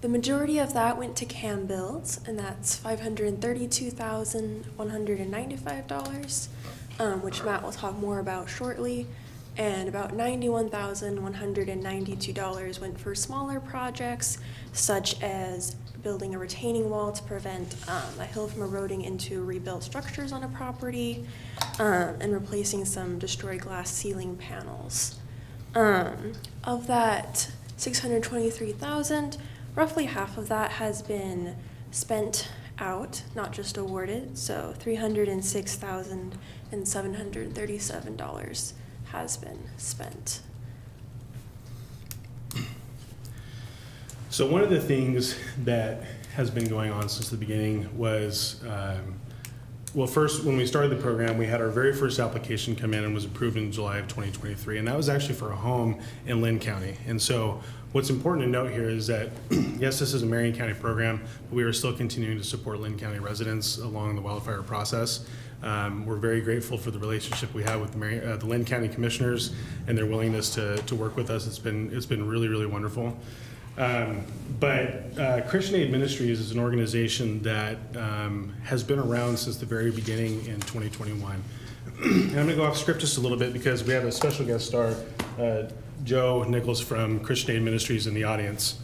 The majority of that went to CAM builds, and that's $532,195, which Matt will talk more about shortly. And about $91,192 went for smaller projects, such as building a retaining wall to prevent a hill from eroding into rebuilt structures on a property, and replacing some destroyed glass ceiling panels. Of that $623,000, roughly half of that has been spent out, not just awarded, so $306,737 has been spent. So one of the things that has been going on since the beginning was, well, first, when we started the program, we had our very first application come in and was approved in July of 2023, and that was actually for a home in Lynn County. And so what's important to note here is that, yes, this is a Marion County program, but we are still continuing to support Lynn County residents along the wildfire process. We're very grateful for the relationship we have with the Lynn County Commissioners and their willingness to work with us. It's been really, really wonderful. But Christian Aid Ministries is an organization that has been around since the very beginning in 2021. And I'm going to go off script just a little bit because we have a special guest star, Joe Nichols from Christian Aid Ministries, in the audience.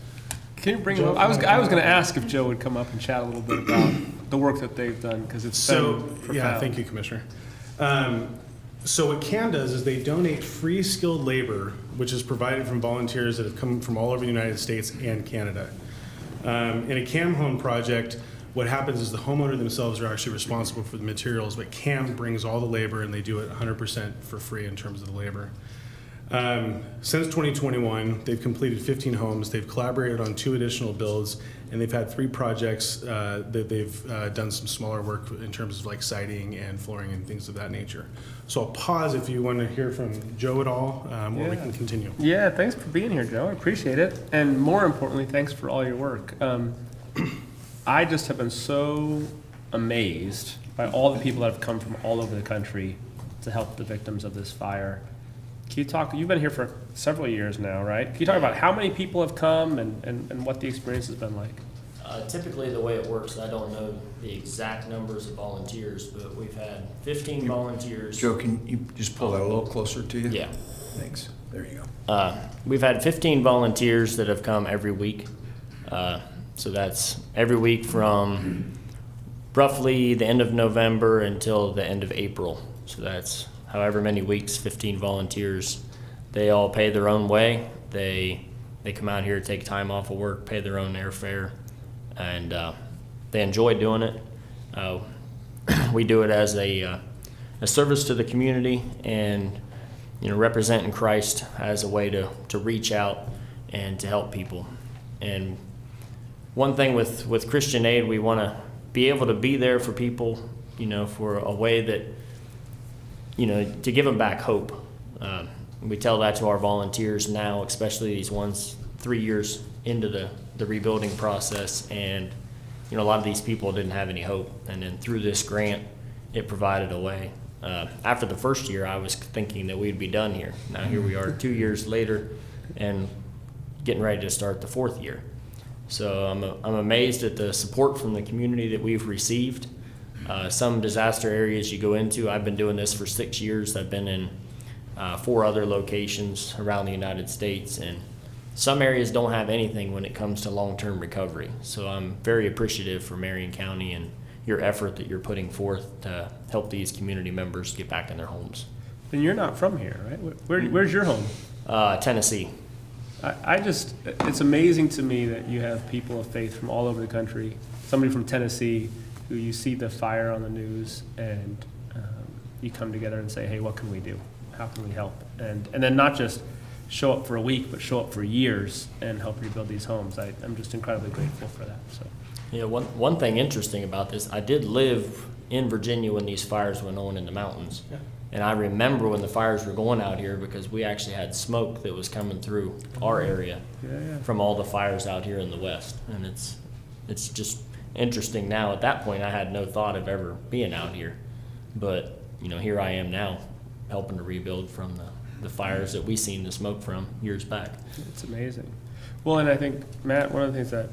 Can you bring him up? I was going to ask if Joe would come up and chat a little bit about the work that they've done, because it's been profound. Yeah, thank you, Commissioner. So what CAM does is they donate free skilled labor, which is provided from volunteers that have come from all over the United States and Canada. In a CAM home project, what happens is the homeowner themselves are actually responsible for the materials, but CAM brings all the labor and they do it 100% for free in terms of the labor. Since 2021, they've completed 15 homes, they've collaborated on 2 additional builds, and they've had 3 projects that they've done some smaller work in terms of like siding and flooring and things of that nature. So I'll pause if you want to hear from Joe at all, or we can continue. Yeah, thanks for being here, Joe. I appreciate it. And more importantly, thanks for all your work. I just have been so amazed by all the people that have come from all over the country to help the victims of this fire. Can you talk, you've been here for several years now, right? Can you talk about how many people have come and what the experience has been like? Typically the way it works, I don't know the exact numbers of volunteers, but we've had 15 volunteers. Joe, can you just pull that a little closer to you? Yeah. Thanks. There you go. We've had 15 volunteers that have come every week. So that's every week from roughly the end of November until the end of April. So that's however many weeks, 15 volunteers. They all pay their own way. They come out here, take time off of work, pay their own airfare, and they enjoy doing it. We do it as a service to the community, and representing Christ as a way to reach out and to help people. And one thing with Christian Aid, we want to be able to be there for people, for a way that, to give them back hope. We tell that to our volunteers now, especially these ones 3 years into the rebuilding process. And, a lot of these people didn't have any hope. And then through this grant, it provided a way. After the first year, I was thinking that we'd be done here. Now here we are 2 years later and getting ready to start the 4th year. So I'm amazed at the support from the community that we've received. Some disaster areas you go into, I've been doing this for 6 years. I've been in 4 other locations around the United States, and some areas don't have anything when it comes to long-term recovery. So I'm very appreciative for Marion County and your effort that you're putting forth to help these community members get back in their homes. And you're not from here, right? Where's your home? Tennessee. It's amazing to me that you have people of faith from all over the country. Somebody from Tennessee who you see the fire on the news, and you come together and say, hey, what can we do? How can we help? And then not just show up for a week, but show up for years and help rebuild these homes. I'm just incredibly grateful for that. So. Yeah, one thing interesting about this, I did live in Virginia when these fires went on in the mountains. Yeah. And I remember when the fires were going out here, because we actually had smoke that was coming through our area from all the fires out here in the west. And it's just interesting now. At that point, I had no thought of ever being out here. But, here I am now helping to rebuild from the fires that we seen the smoke from years back. It's amazing. Well, and I think, Matt, one of the things that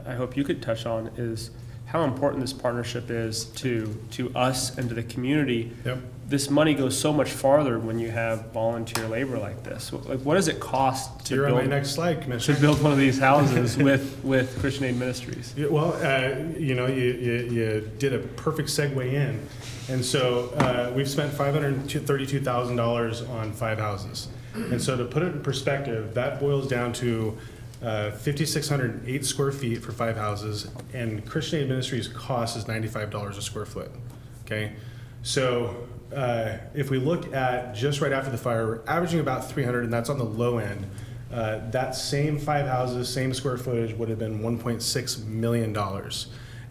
I hope you could touch on is how important this partnership is to us and to the community. Yep. This money goes so much farther when you have volunteer labor like this. Like, what does it cost to You're build, on my next slide, Commissioner. to build one of these houses with Christian Aid Ministries? Yeah, well, you did a perfect segue in. And so we've spent $532,000 on 5 houses. And so to put it in perspective, that boils down to 5,608 square feet for 5 houses, and Christian Aid Ministries' cost is $95 a square foot. Okay, so if we look at just right after the fire, we're averaging about 300, and that's on the low end. That same 5 houses, same square footage would have been $1.6 million.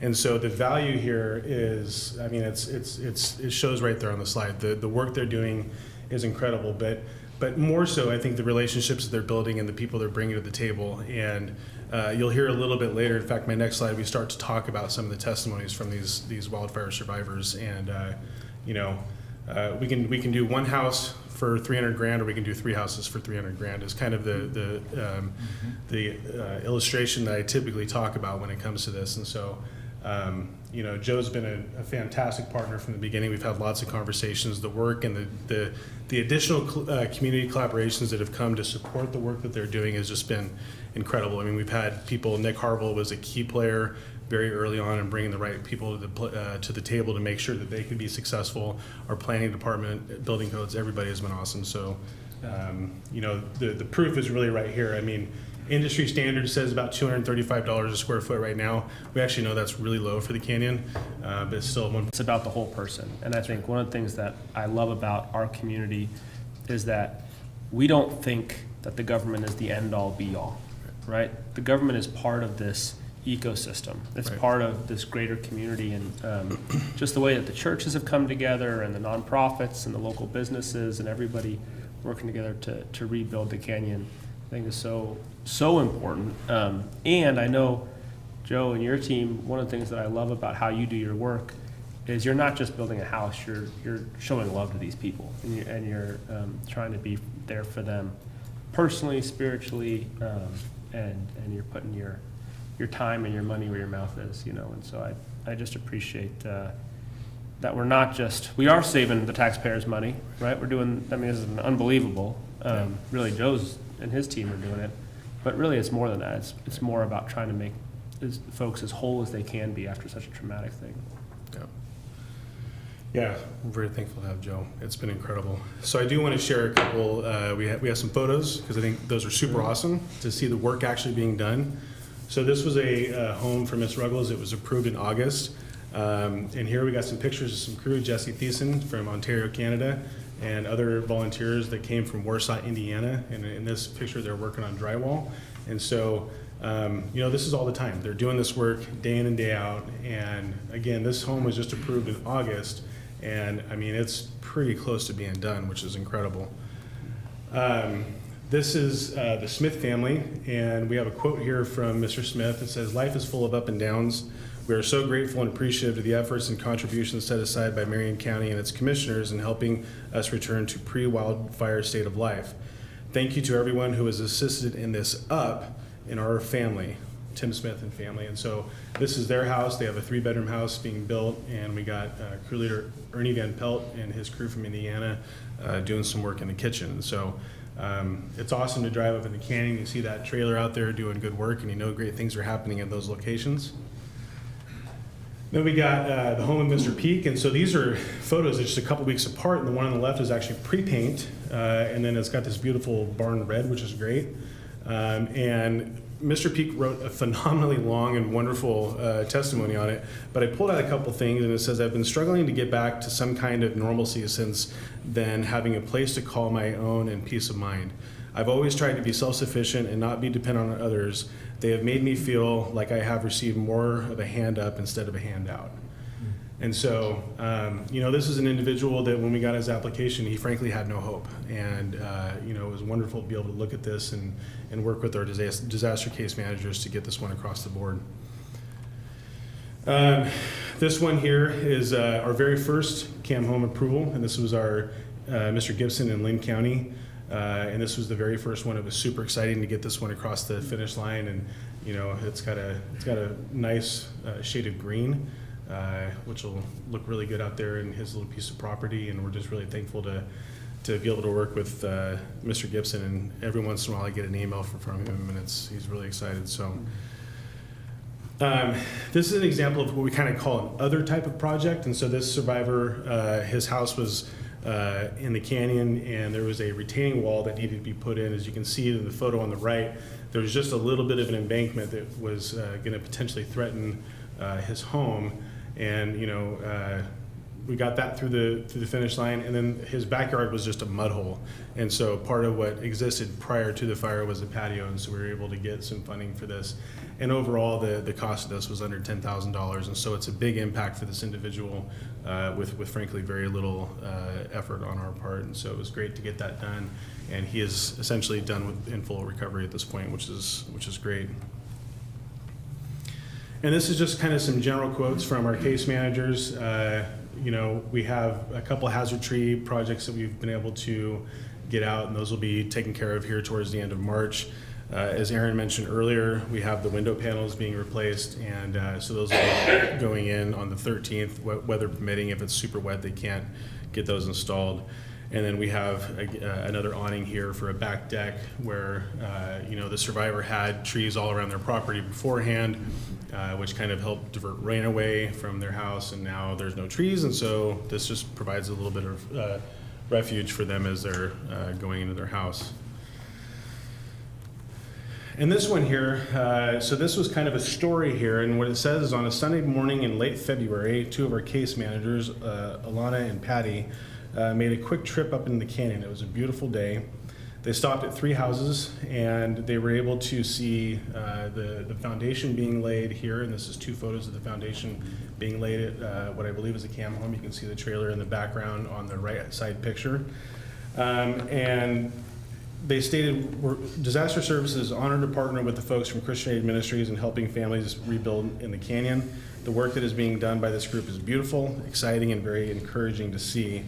And so the value here is, I mean, it shows right there on the slide. The work they're doing is incredible, but more so, I think the relationships that they're building and the people they're bringing to the table. And you'll hear a little bit later. In fact, my next slide, we start to talk about some of the testimonies from these wildfire survivors. And we can do 1 house for $300,000, or we can do 3 houses for $300,000. Is kind of the illustration that I typically talk about when it comes to this. And so. Joe's been a fantastic partner from the beginning. We've had lots of conversations. The work and the additional community collaborations that have come to support the work that they're doing has just been incredible. I mean, we've had people. Nick Harville was a key player very early on in bringing the right people to the table to make sure that they could be successful. Our planning department, building codes, everybody has been awesome. So, the proof is really right here. I mean. Industry standard says about $235 a square foot right now. We actually know that's really low for the canyon, but it's still one. It's about the whole person. And I think one of the things that I love about our community is that we don't think that the government is the end all be all, right? The government is part of this ecosystem. It's part of this greater community, and just the way that the churches have come together and the nonprofits and the local businesses and everybody working together to rebuild the canyon, I think is so important. And I know, Joe and your team, one of the things that I love about how you do your work is you're not just building a house, you're showing love to these people, and you're trying to be there for them personally, spiritually, and you're putting your time and your money where your mouth is, and so I just appreciate that we are saving the taxpayers' money, right? We're doing, this is unbelievable. Really, Joe's and his team are doing it, but really it's more than that. It's more about trying to make folks as whole as they can be after such a traumatic thing. Yeah, I'm very thankful to have Joe. It's been incredible. So I do want to share a couple, we have some photos because I think those are super awesome to see the work actually being done. So this was a home for Miss Ruggles. It was approved in August. And here we got some pictures of some crew, Jesse Thiessen from Ontario, Canada, and other volunteers that came from Warsaw, Indiana. And in this picture, they're working on drywall. And so, you know, this is all the time. They're doing this work day in and day out. And again, this home was just approved in August. And I mean, it's pretty close to being done, which is incredible. This is the Smith family, and we have a quote here from Mr. Smith. It says, "Life is full of up and downs. We are so grateful and appreciative of the efforts and contributions set aside by Marion County and its commissioners in helping us return to pre-wildfire state of life. Thank you to everyone who has assisted in this up in our family." Tim Smith and family. And so this is their house. They have a 3-bedroom house being built, and we got crew leader Ernie Van Pelt and his crew from Indiana doing some work in the kitchen. So it's awesome to drive up in the canyon. You see that trailer out there doing good work, and you know great things are happening in those locations. Then we got the home of Mr. Peak, and so these are photos that's just a couple weeks apart, and the one on the left is actually pre-paint, and then it's got this beautiful barn red, which is great. And Mr. Peak wrote a phenomenally long and wonderful testimony on it, but I pulled out a couple things, and it says, "I've been struggling to get back to some kind of normalcy since then, having a place to call my own and peace of mind. I've always tried to be self-sufficient and not be dependent on others. They have made me feel like I have received more of a hand up instead of a handout." And so, you know, this is an individual that when we got his application, he frankly had no hope. And, you know, it was wonderful to be able to look at this and work with our disaster case managers to get this one across the board. This one here is our very first CAM home approval, and this was our Mr. Gibson in Lynn County. And this was the very first one. It was super exciting to get this one across the finish line, and you know, it's got a nice shade of green, which will look really good out there in his little piece of property. And we're just really thankful to be able to work with Mr. Gibson. And every once in a while, I get an email from him, and he's really excited. So. This is an example of what we kind of call an other type of project. And so this survivor, his house was in the canyon, and there was a retaining wall that needed to be put in. As you can see in the photo on the right, there was just a little bit of an embankment that was going to potentially threaten his home. And you know, we got that through the finish line, and then his backyard was just a mud hole. And so part of what existed prior to the fire was a patio, and so we were able to get some funding for this. And overall, the cost of this was under $10,000, and so it's a big impact for this individual with frankly very little effort on our part. And so it was great to get that done, and he is essentially done in full recovery at this point, which is great. And this is just kind of some general quotes from our case managers. You know, we have a couple hazard tree projects that we've been able to get out, and those will be taken care of here towards the end of March. As Aaron mentioned earlier, we have the window panels being replaced, and so those will be going in on the 13th, weather permitting. If it's super wet, they can't get those installed. And then we have another awning here for a back deck where, you know, the survivor had trees all around their property beforehand, which kind of helped divert rain away from their house, and now there's no trees, and so this just provides a little bit of refuge for them as they're going into their house. And this one here, so this was kind of a story here, and what it says is on a Sunday morning in late February, two of our case managers, Alana and Patty, made a quick trip up in the canyon. It was a beautiful day. They stopped at 3 houses, and they were able to see the foundation being laid here, and this is 2 photos of the foundation being laid at what I believe is a CAM home. You can see the trailer in the background on the right side picture. And they stated, disaster services is honored to partner with the folks from Christian Aid Ministries in helping families rebuild in the canyon. The work that is being done by this group is beautiful, exciting, and very encouraging to see.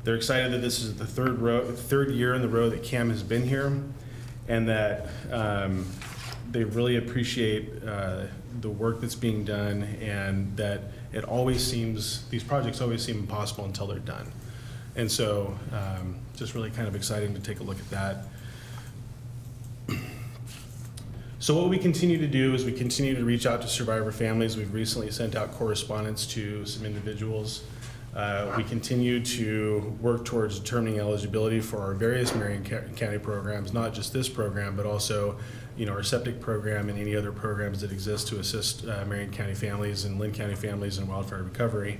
They're excited that this is the third year in the row that CAM has been here, and that they really appreciate the work that's being done, and that it always seems, these projects always seem impossible until they're done. And so just really kind of exciting to take a look at that. So what we continue to do is we continue to reach out to survivor families. We've recently sent out correspondence to some individuals We continue to work towards determining eligibility for our various Marion County programs, not just this program, but also, our septic program and any other programs that exist to assist Marion County families and Lynn County families in wildfire recovery.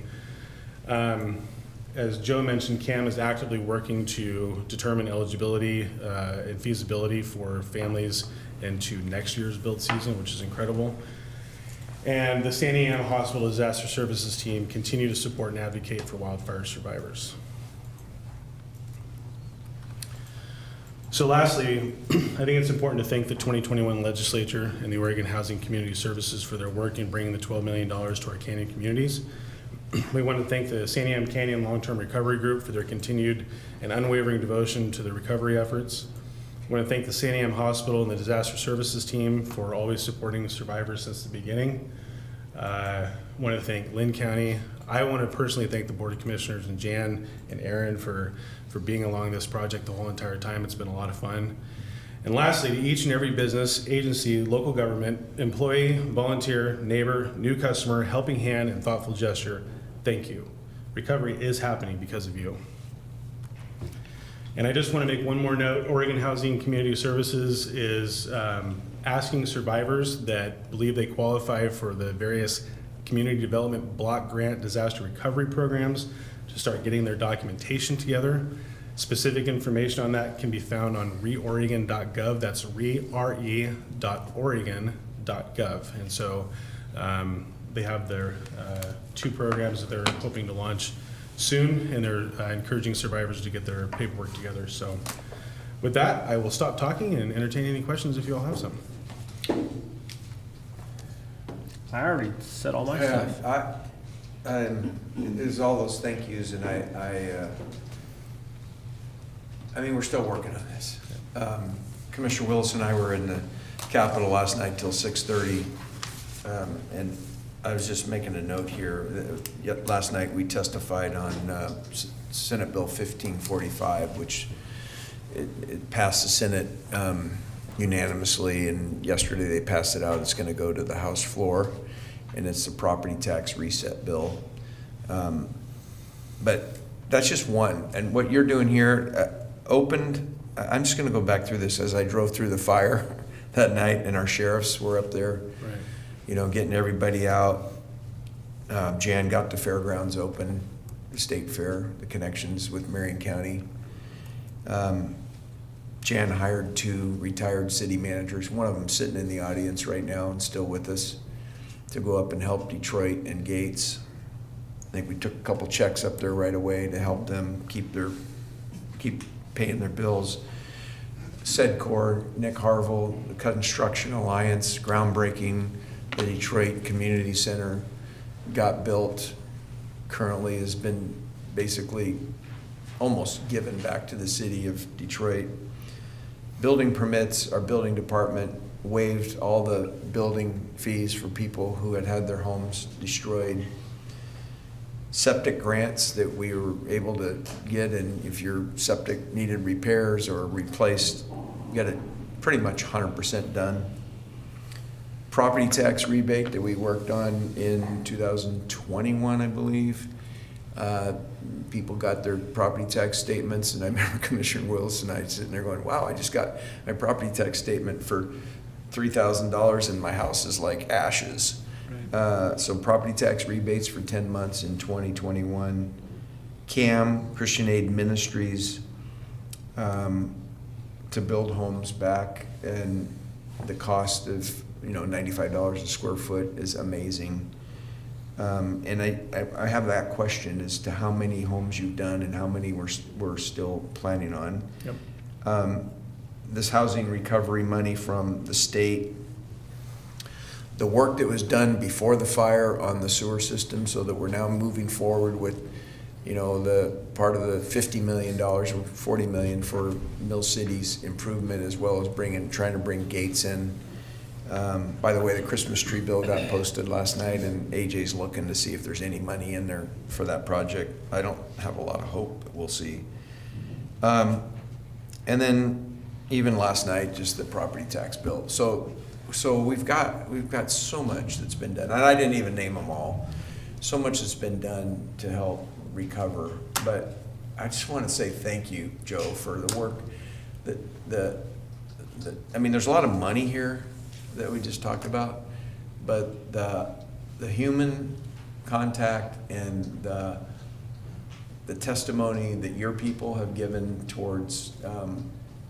As Joe mentioned, CAM is actively working to determine eligibility and feasibility for families into next year's build season, which is incredible. And the San Diego Hospital Disaster Services team continue to support and advocate for wildfire survivors. So lastly, I think it's important to thank the 2021 legislature and the Oregon Housing Community Services for their work in bringing the $12 million to our canyon communities. We want to thank the San Diego Canyon Long-Term Recovery Group for their continued and unwavering devotion to the recovery efforts. I want to thank the San Diego Hospital and the Disaster Services team for always supporting survivors since the beginning. I want to thank Lynn County. I want to personally thank the Board of Commissioners and Jan and Aaron for being along this project the whole entire time. It's been a lot of fun. And lastly, to each and every business, agency, local government, employee, volunteer, neighbor, new customer, helping hand, and thoughtful gesture, thank you. Recovery is happening because of you. And I just want to make one more note. Oregon Housing Community Services is asking survivors that believe they qualify for the various community development block grant disaster recovery programs to start getting their documentation together. Specific information on that can be found on reoregon.gov. That's re.oregon.gov. And so they have their 2 programs that they're hoping to launch soon, and they're encouraging survivors to get their paperwork together. So with that, I will stop talking and entertain any questions if you all have some. I already said all my stuff. There's all those thank yous, and I mean, we're still working on this. Commissioner Willis and I were in the Capitol last night till 6:30, and I was just making a note here. Last night we testified on Senate Bill 1545, which it passed the Senate unanimously, and yesterday they passed it out. It's going to go to the House floor, and it's the property tax reset bill. But that's just one. And what you're doing here opened, I'm just going to go back through this as I drove through the fire that night, and our sheriffs were up there, right, getting everybody out. Jan got the fairgrounds open, the state fair, the connections with Marion County. Jan hired 2 retired city managers, one of them sitting in the audience right now and still with us, to go up and help Detroit and Gates. I think we took a couple checks up there right away to help them keep paying their bills. SEDCOR, Nick Harville, the Construction Alliance, groundbreaking. The Detroit Community Center got built, currently has been basically almost given back to the city of Detroit. Building permits, our building department waived all the building fees for people who had their homes destroyed. Septic grants that we were able to get, and if your septic needed repairs or replaced, you got it pretty much 100% done. Property tax rebate that we worked on in 2021, I believe. People got their property tax statements, and I remember Commissioner Willis and I sitting there going, wow, I just got my property tax statement for $3,000 and my house is like ashes. Right. So property tax rebates for 10 months in 2021. CAM, Christian Aid Ministries, to build homes back, and the cost of $95 a square foot is amazing. And I have that question as to how many homes you've done and how many we're still planning on. Yep. This housing recovery money from the state, the work that was done before the fire on the sewer system, so that we're now moving forward with, the part of the $50 million or $40 million for Mill City's improvement, as well as trying to bring gates in. By the way, the Christmas tree bill got posted last night, and AJ's looking to see if there's any money in there for that project. I don't have a lot of hope, but we'll see. And then even last night, just the property tax bill. So we've got so much that's been done, and I didn't even name them all. So much that's been done to help recover. But I just want to say thank you, Joe, for the work I mean, there's a lot of money here that we just talked about, but the human contact and the testimony that your people have given towards,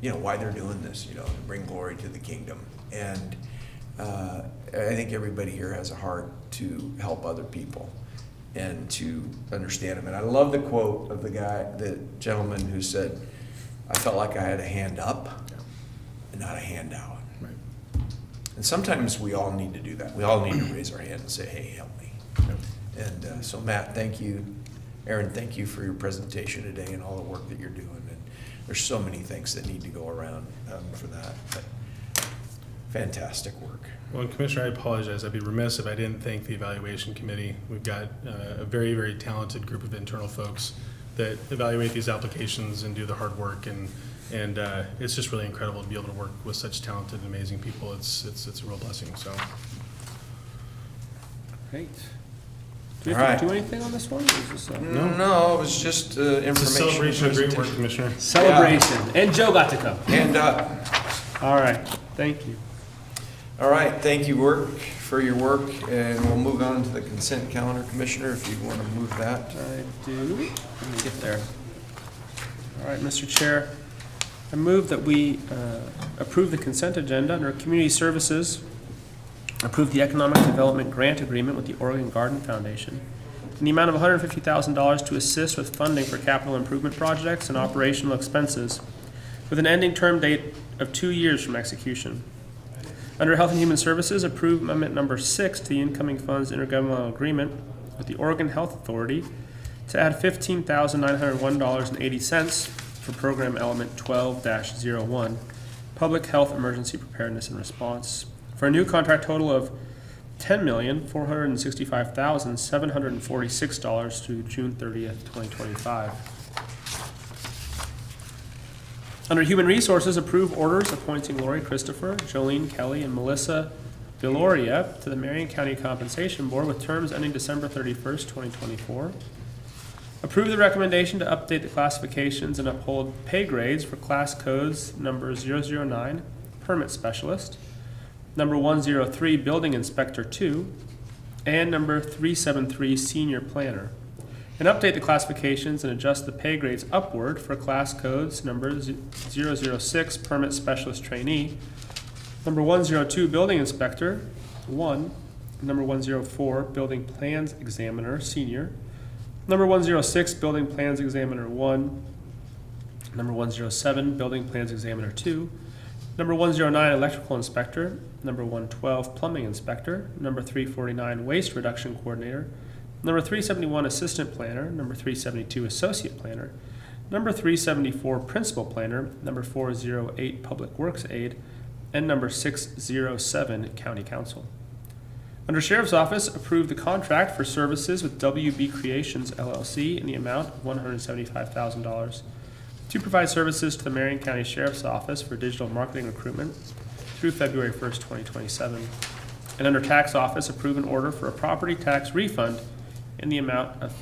why they're doing this, to bring glory to the kingdom. And I think everybody here has a heart to help other people and to understand them. And I love the quote of the gentleman who said, I felt like I had a hand up and not a handout. Right. And sometimes we all need to do that. We all need to raise our hand and say, hey, help me. And so Matt, thank you. Aaron, thank you for your presentation today and all the work that you're doing. And there's so many things that need to go around for that. But fantastic work. Well, and Commissioner, I apologize. I'd be remiss if I didn't thank the evaluation committee. We've got a very, very talented group of internal folks that evaluate these applications and do the hard work, and it's just really incredible to be able to work with such talented and amazing people. It's a real blessing. So, Great. Do we have to do anything on this one? Or is this, No, it was just information. it's a celebration of great work, Commissioner. Celebration. Yeah. And Joe got to come. Hand up. All right. Thank you. All right. Thank you for your work. And we'll move on to the consent calendar, Commissioner, if you want to move that. I do. Let me get there. All right, Mr. Chair. I move that we approve the consent agenda under Community Services, approve the Economic Development Grant Agreement with the Oregon Garden Foundation in the amount of $150,000 to assist with funding for capital improvement projects and operational expenses with an ending term date of 2 years from execution. Under Health and Human Services, approve Amendment Number 6 to the Incoming Funds Intergovernmental Agreement with the Oregon Health Authority to add $15,901.80 for Program Element 12-01, Public Health Emergency Preparedness and Response, for a new contract total of $10,465,746 through June 30th, 2025. Under Human Resources, approve orders appointing Lori Christopher, Jolene Kelly, and Melissa Viloria to the Marion County Compensation Board with terms ending December 31st, 2024. Approve the recommendation to update the classifications and uphold pay grades for class codes number 009, Permit Specialist, number 103, Building Inspector 2, and number 373, Senior Planner, and update the classifications and adjust the pay grades upward for class codes number 006, Permit Specialist Trainee, number 102, Building Inspector 1, number 104, Building Plans Examiner Senior, number 106, Building Plans Examiner 1, number 107, Building Plans Examiner 2, number 109, Electrical Inspector, number 112, Plumbing Inspector, number 349, Waste Reduction Coordinator, number 371, Assistant Planner, number 372, Associate Planner, number 374, Principal Planner, number 408, Public Works Aide, and number 607, County Council. Under Sheriff's Office, approve the contract for services with WB Creations LLC in the amount of $175,000 to provide services to the Marion County Sheriff's Office for digital marketing recruitment through February 1st, 2027. And under Tax Office, approve an order for a property tax refund in the amount of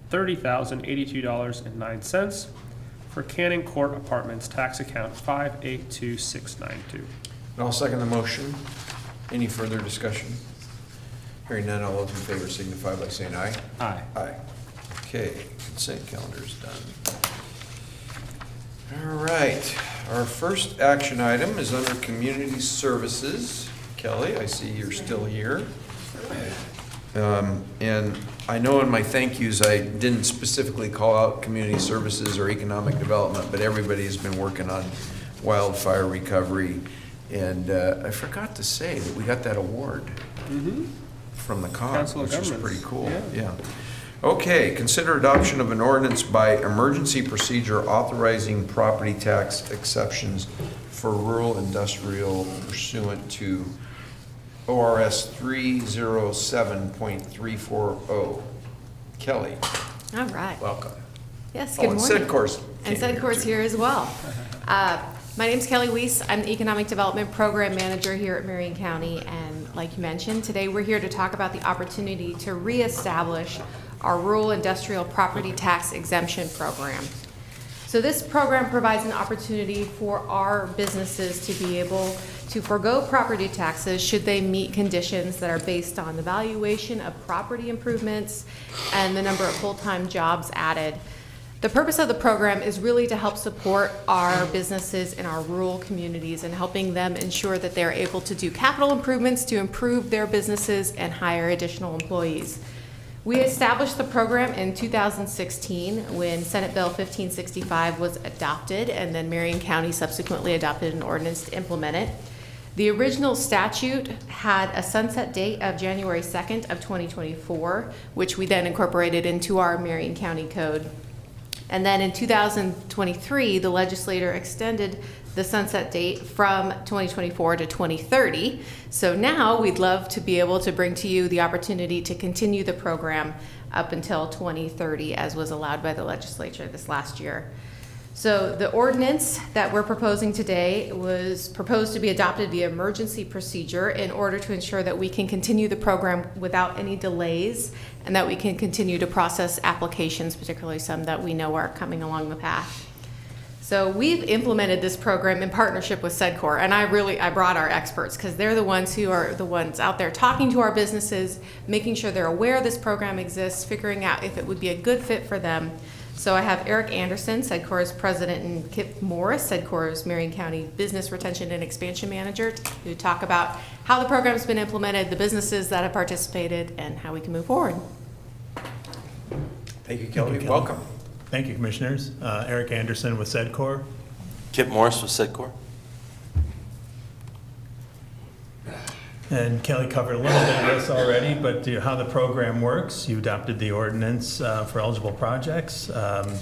$30,082.09 for Canning Court Apartments tax account 582692. I'll second the motion. Any further discussion? Hearing none, all those in favor signify by saying aye. Aye. Aye. Okay, consent calendar is done. All right, our first action item is under Community Services. Kelly, I see you're still here. And I know in my thank yous, I didn't specifically call out Community Services or Economic Development, but everybody's been working on wildfire recovery. And I forgot to say that we got that award from the COG, which is pretty cool. Yeah. Okay, consider adoption of an ordinance by emergency procedure authorizing property tax exceptions for rural industrial pursuant to ORS 307.340. Kelly. All right. Welcome. Yes, good morning. And Sedcor's And Sedcor's here as well. My name's Kelly Weiss. I'm the Economic Development Program Manager here at Marion County. And like you mentioned, today we're here to talk about the opportunity to reestablish our rural industrial property tax exemption program. So this program provides an opportunity for our businesses to be able to forego property taxes should they meet conditions that are based on the valuation of property improvements and the number of full-time jobs added. The purpose of the program is really to help support our businesses in our rural communities and helping them ensure that they're able to do capital improvements to improve their businesses and hire additional employees. We established the program in 2016 when Senate Bill 1565 was adopted, and then Marion County subsequently adopted an ordinance to implement it. The original statute had a sunset date of January 2nd of 2024, which we then incorporated into our Marion County Code. And then in 2023, the legislature extended the sunset date from 2024 to 2030. So now we'd love to be able to bring to you the opportunity to continue the program up until 2030, as was allowed by the legislature this last year. So the ordinance that we're proposing today was proposed to be adopted via emergency procedure in order to ensure that we can continue the program without any delays and that we can continue to process applications, particularly some that we know are coming along the path. So we've implemented this program in partnership with SEDCOR, and I brought our experts because they're the ones who are the ones out there talking to our businesses, making sure they're aware this program exists, figuring out if it would be a good fit for them. So I have Eric Anderson, SEDCOR's president, and Kip Morris, SEDCOR's Marion County Business Retention and Expansion Manager, to talk about how the program's been implemented, the businesses that have participated, and how we can move forward. Thank you, Kelly. Welcome. Thank you, Commissioners. Eric Anderson with SEDCOR. Kip Morris with SEDCOR. And Kelly covered a little bit of this already, but how the program works, you adopted the ordinance for eligible projects, $1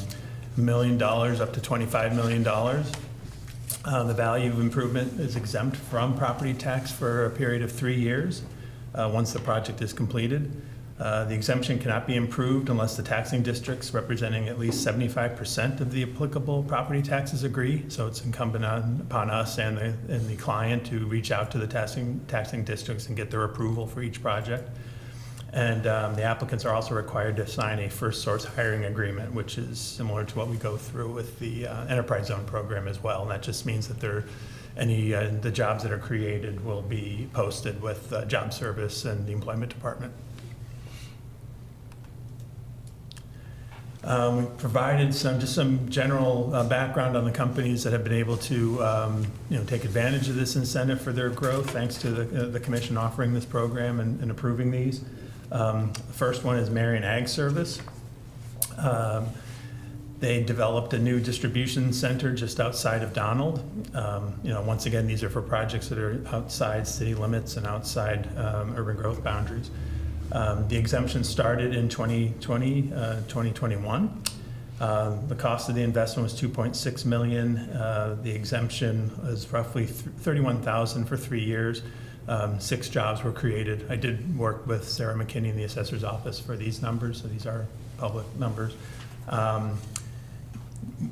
million up to $25 million. The value of improvement is exempt from property tax for a period of 3 years once the project is completed. The exemption cannot be improved unless the taxing districts representing at least 75% of the applicable property taxes agree. So it's incumbent upon us and the client to reach out to the taxing districts and get their approval for each project. And the applicants are also required to sign a first source hiring agreement, which is similar to what we go through with the enterprise zone program as well. And that just means that the jobs that are created will be posted with job service and the employment department. We provided some general background on the companies that have been able to take advantage of this incentive for their growth, thanks to the commission offering this program and approving these. The first one is Marion Ag Service. They developed a new distribution center just outside of Donald. Once again, these are for projects that are outside city limits and outside urban growth boundaries. The exemption started in 2021. The cost of the investment was $2.6 million. The exemption was roughly $31,000 for 3 years. 6 jobs were created. I did work with Sarah McKinney in the assessor's office for these numbers, so these are public numbers.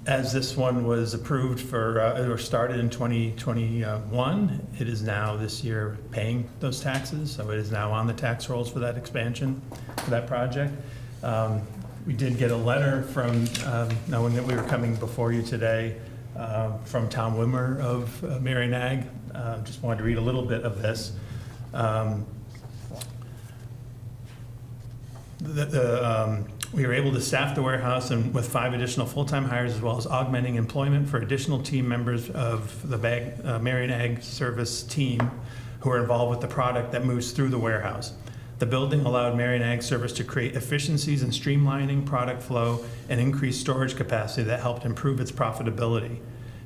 As this one was approved or started in 2021, it is now this year paying those taxes, so it is now on the tax rolls for that expansion, for that project. We did get a letter from, knowing that we were coming before you today, from Tom Wimmer of Marion Ag. Just wanted to read a little bit of this. We were able to staff the warehouse and with 5 additional full-time hires, as well as augmenting employment for additional team members of the Marion Ag Service team who are involved with the product that moves through the warehouse. The building allowed Marion Ag Service to create efficiencies in streamlining product flow and increase storage capacity that helped improve its profitability.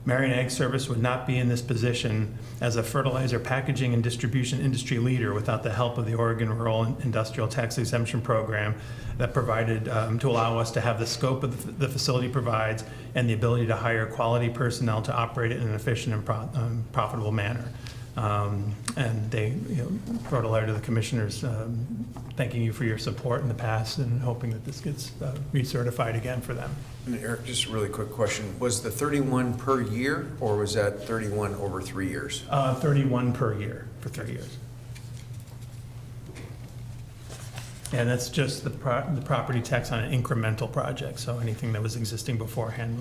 Marion Ag Service would not be in this position as a fertilizer packaging and distribution industry leader without the help of the Oregon Rural Industrial Tax Exemption Program that provided to allow us to have the scope of the facility provides and the ability to hire quality personnel to operate it in an efficient and profitable manner. And they wrote a letter to the commissioners thanking you for your support in the past and hoping that this gets recertified again for them. And Eric, just a really quick question. Was the 31 per year, or was that 31 over 3 years? 31 per year for 3 years. And that's just the property tax on an incremental project, so anything that was existing beforehand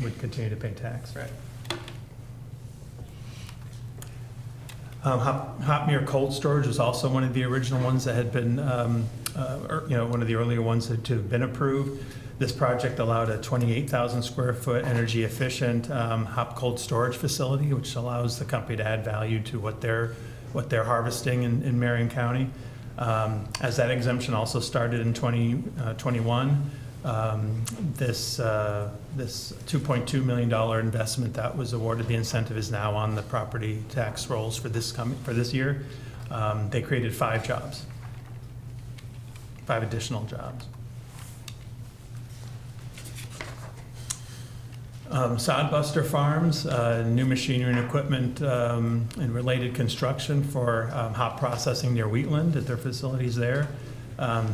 would continue to pay tax. Right. Hopmere Cold Storage was also one of the original ones that had been, one of the earlier ones to have been approved. This project allowed a 28,000 square foot energy efficient hop cold storage facility, which allows the company to add value to what they're harvesting in Marion County. As that exemption also started in 2021, this $2.2 million investment that was awarded, the incentive is now on the property tax rolls for this year. They created 5 jobs, 5 additional jobs. Sodbuster Farms, new machinery and equipment and related construction for hop processing near Wheatland at their facilities there.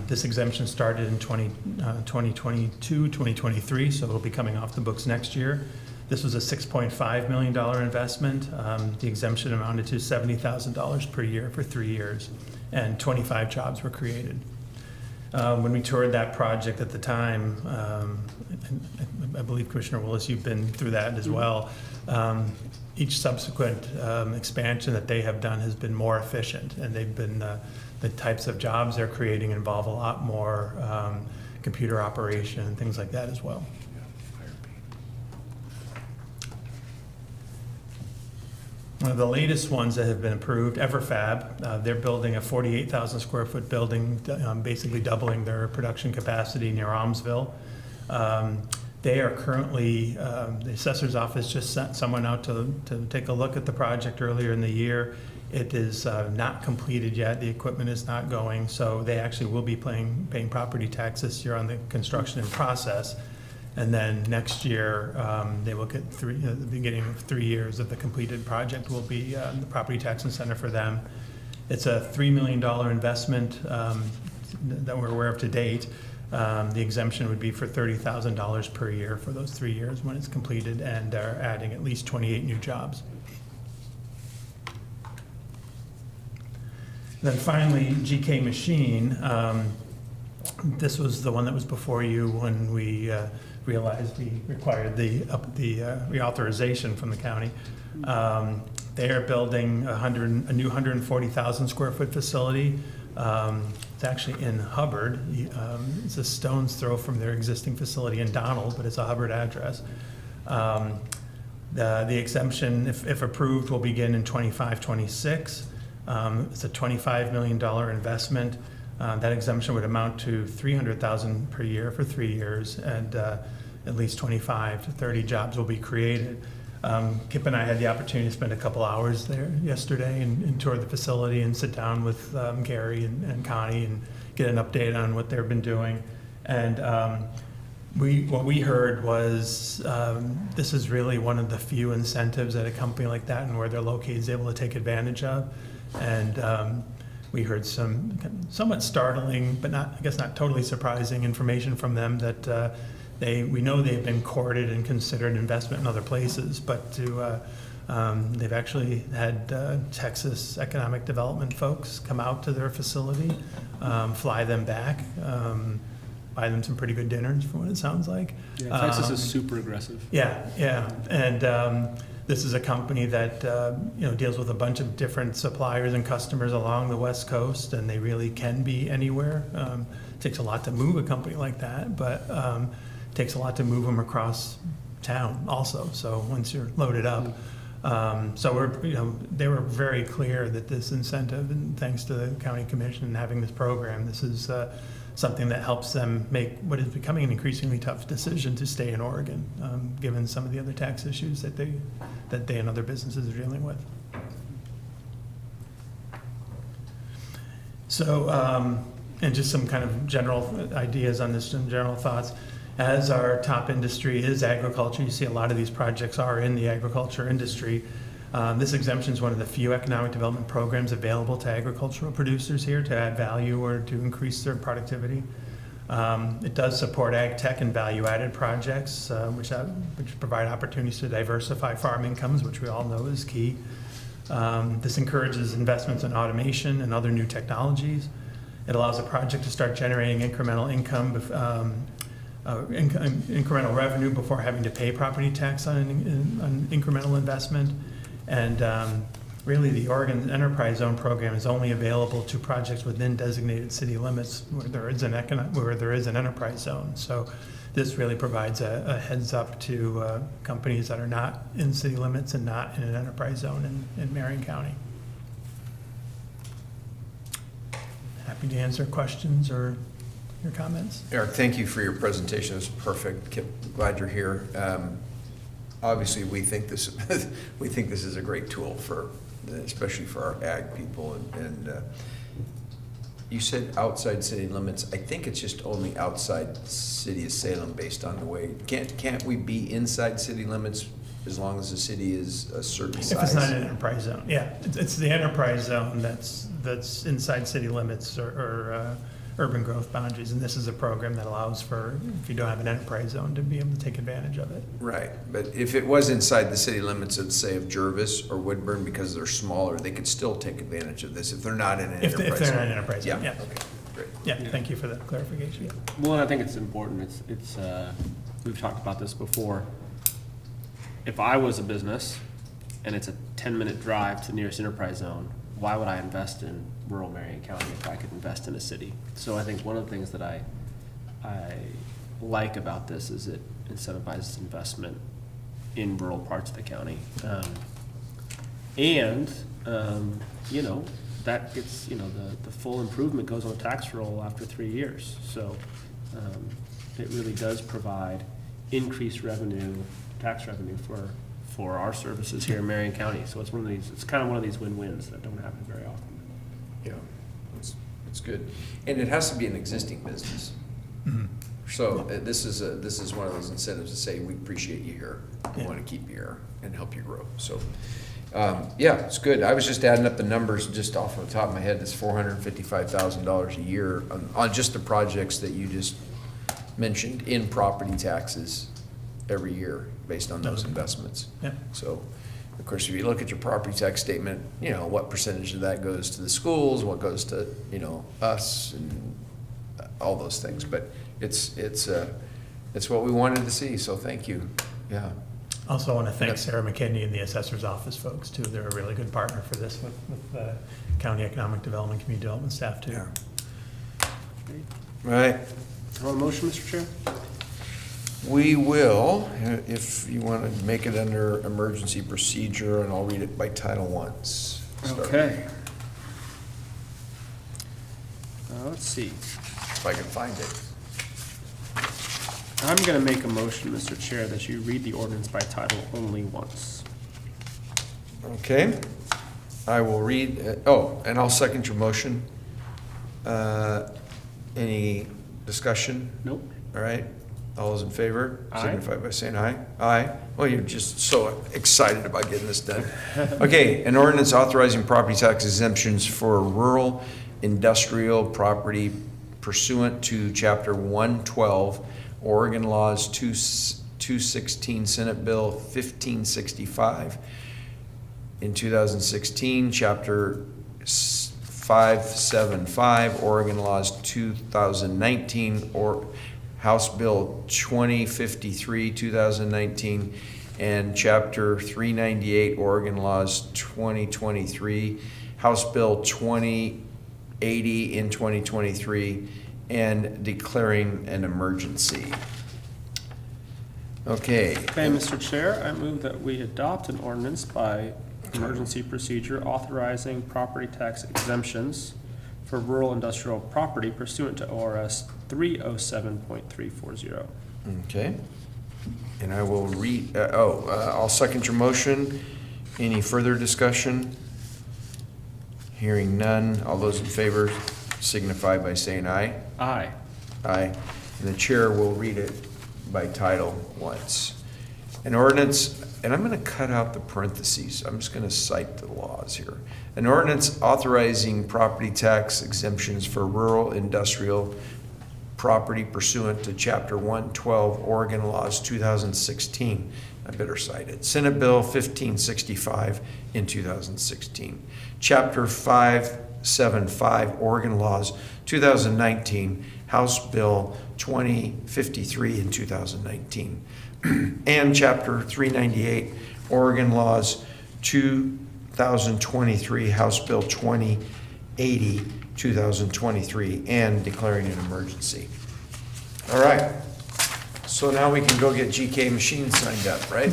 This exemption started in 2022, 2023, so it'll be coming off the books next year. This was a $6.5 million investment. The exemption amounted to $70,000 per year for 3 years, and 25 jobs were created. When we toured that project at the time, I believe Commissioner Willis, you've been through that as well. Each subsequent expansion that they have done has been more efficient, and they've been the types of jobs they're creating involve a lot more computer operation and things like that as well. One of the latest ones that have been approved, Everfab, they're building a 48,000 square foot building, basically doubling their production capacity near Almsville. They are currently, the assessor's office just sent someone out to take a look at the project earlier in the year. It is not completed yet. The equipment is not going, so they actually will be paying property tax this year on the construction in process. And then next year, they will get the beginning of 3 years of the completed project will be the property tax incentive for them. It's a $3 million investment that we're aware of to date. The exemption would be for $30,000 per year for those 3 years when it's completed, and they're adding at least 28 new jobs. Then finally, GK Machine. This was the one that was before you when we realized we required the reauthorization from the county. They are building a new 140,000 square foot facility. It's actually in Hubbard. It's a stone's throw from their existing facility in Donald, but it's a Hubbard address. The exemption, if approved, will begin in 25-26. It's a $25 million investment. That exemption would amount to $300,000 per year for 3 years, and at least 25 to 30 jobs will be created. Kip and I had the opportunity to spend a couple hours there yesterday and tour the facility and sit down with Gary and Connie and get an update on what they've been doing. And what we heard was this is really one of the few incentives that a company like that and where they're located is able to take advantage of. And we heard some somewhat startling, but I guess not totally surprising information from them that we know they've been courted and considered investment in other places, but they've actually had Texas economic development folks come out to their facility, fly them back, buy them some pretty good dinners from what it sounds like. Yeah, Texas is super aggressive. Yeah, and this is a company that deals with a bunch of different suppliers and customers along the West Coast, and they really can be anywhere. It takes a lot to move a company like that, but it takes a lot to move them across town also. So once you're loaded up, they were very clear that this incentive, and thanks to the county commission and having this program, this is something that helps them make what is becoming an increasingly tough decision to stay in Oregon, given some of the other tax issues that they and other businesses are dealing with. So, and just some kind of general ideas on this, some general thoughts. As our top industry is agriculture, you see a lot of these projects are in the agriculture industry. This exemption is one of the few economic development programs available to agricultural producers here to add value or to increase their productivity. It does support ag tech and value-added projects, which provide opportunities to diversify farm incomes, which we all know is key. This encourages investments in automation and other new technologies. It allows a project to start generating incremental income, incremental revenue before having to pay property tax on an incremental investment. And really, the Oregon Enterprise Zone program is only available to projects within designated city limits where there is an enterprise zone. So this really provides a heads up to companies that are not in city limits and not in an enterprise zone in Marion County. Happy to answer questions or your comments. Eric, thank you for your presentation. It was perfect. Kip, glad you're here. Obviously, we think this is a great tool for, especially for our ag people. And you said outside city limits. I think it's just only outside city of Salem, based on the way. Can't we be inside city limits as long as the city is a certain size? If it's not an enterprise zone, yeah, it's the enterprise zone that's inside city limits or urban growth boundaries, and this is a program that allows for, if you don't have an enterprise zone, to be able to take advantage of it. Right, but if it was inside the city limits of, say, of Jervis or Woodburn, because they're smaller, they could still take advantage of this if they're not in an enterprise zone. If they're not an enterprise zone, yeah. Okay, great. Yeah, thank you for that clarification. Yeah. Well, and I think it's important. It's we've talked about this before. If I was a business and it's a 10-minute drive to the nearest enterprise zone, why would I invest in rural Marion County if I could invest in a city? So I think one of the things that I like about this is it incentivizes investment in rural parts of the county. You know, that gets, you know, the full improvement goes on a tax roll after 3 years. So it really does provide increased revenue, tax revenue for our services here in Marion County. So it's kind of one of these win-wins that don't happen very often. Yeah, it's good. And it has to be an existing business. Mm-hmm. So this is one of those incentives to say, we appreciate you here. We want to keep you here and help you grow. So, yeah, it's good. I was just adding up the numbers just off the top of my head. It's $455,000 a year on just the projects that you just mentioned in property taxes every year based on those investments. Yeah. So, of course, if you look at your property tax statement, you know, what percentage of that goes to the schools, what goes to, you know, us and all those things. But it's what we wanted to see, so thank you. Yeah. Also want to thank Sarah McKinney and the assessor's office folks too. They're a really good partner for this with the county economic development, community development staff too. Yeah. Right. On motion, Mr. Chair? We will, if you want to make it under emergency procedure, and I'll read it by title once. Okay. Let's see. If I can find it. I'm going to make a motion, Mr. Chair, that you read the ordinance by title only once. Okay. I will read, and I'll second your motion. Any discussion? Nope. All right. All those in favor, Aye. signify by saying aye. Aye. Well, you're just so excited about getting this done. Okay, an ordinance authorizing property tax exemptions for rural industrial property pursuant to Chapter 112, Oregon Laws 216, Senate Bill 1565. In 2016, Chapter 575, Oregon Laws 2019, or House Bill 2053, 2019, and Chapter 398, Oregon Laws 2023, House Bill 2080 in 2023, and declaring an emergency. Okay. Okay, Mr. Chair, I move that we adopt an ordinance by emergency procedure authorizing property tax exemptions for rural industrial property pursuant to ORS 307.340. Okay. And I will read, I'll second your motion. Any further discussion? Hearing none. All those in favor signify by saying aye. Aye. Aye. And the chair will read it by title once. An ordinance, and I'm going to cut out the parentheses. I'm just going to cite the laws here. An ordinance authorizing property tax exemptions for rural industrial property pursuant to Chapter 112, Oregon Laws 2016. I better cite it. Senate Bill 1565 in 2016. Chapter 5 575, Oregon Laws 2019, House Bill 2053 in 2019, and Chapter 398, Oregon Laws 2023, House Bill 2080, 2023, and declaring an emergency. All right. So now we can go get GK Machines signed up, right?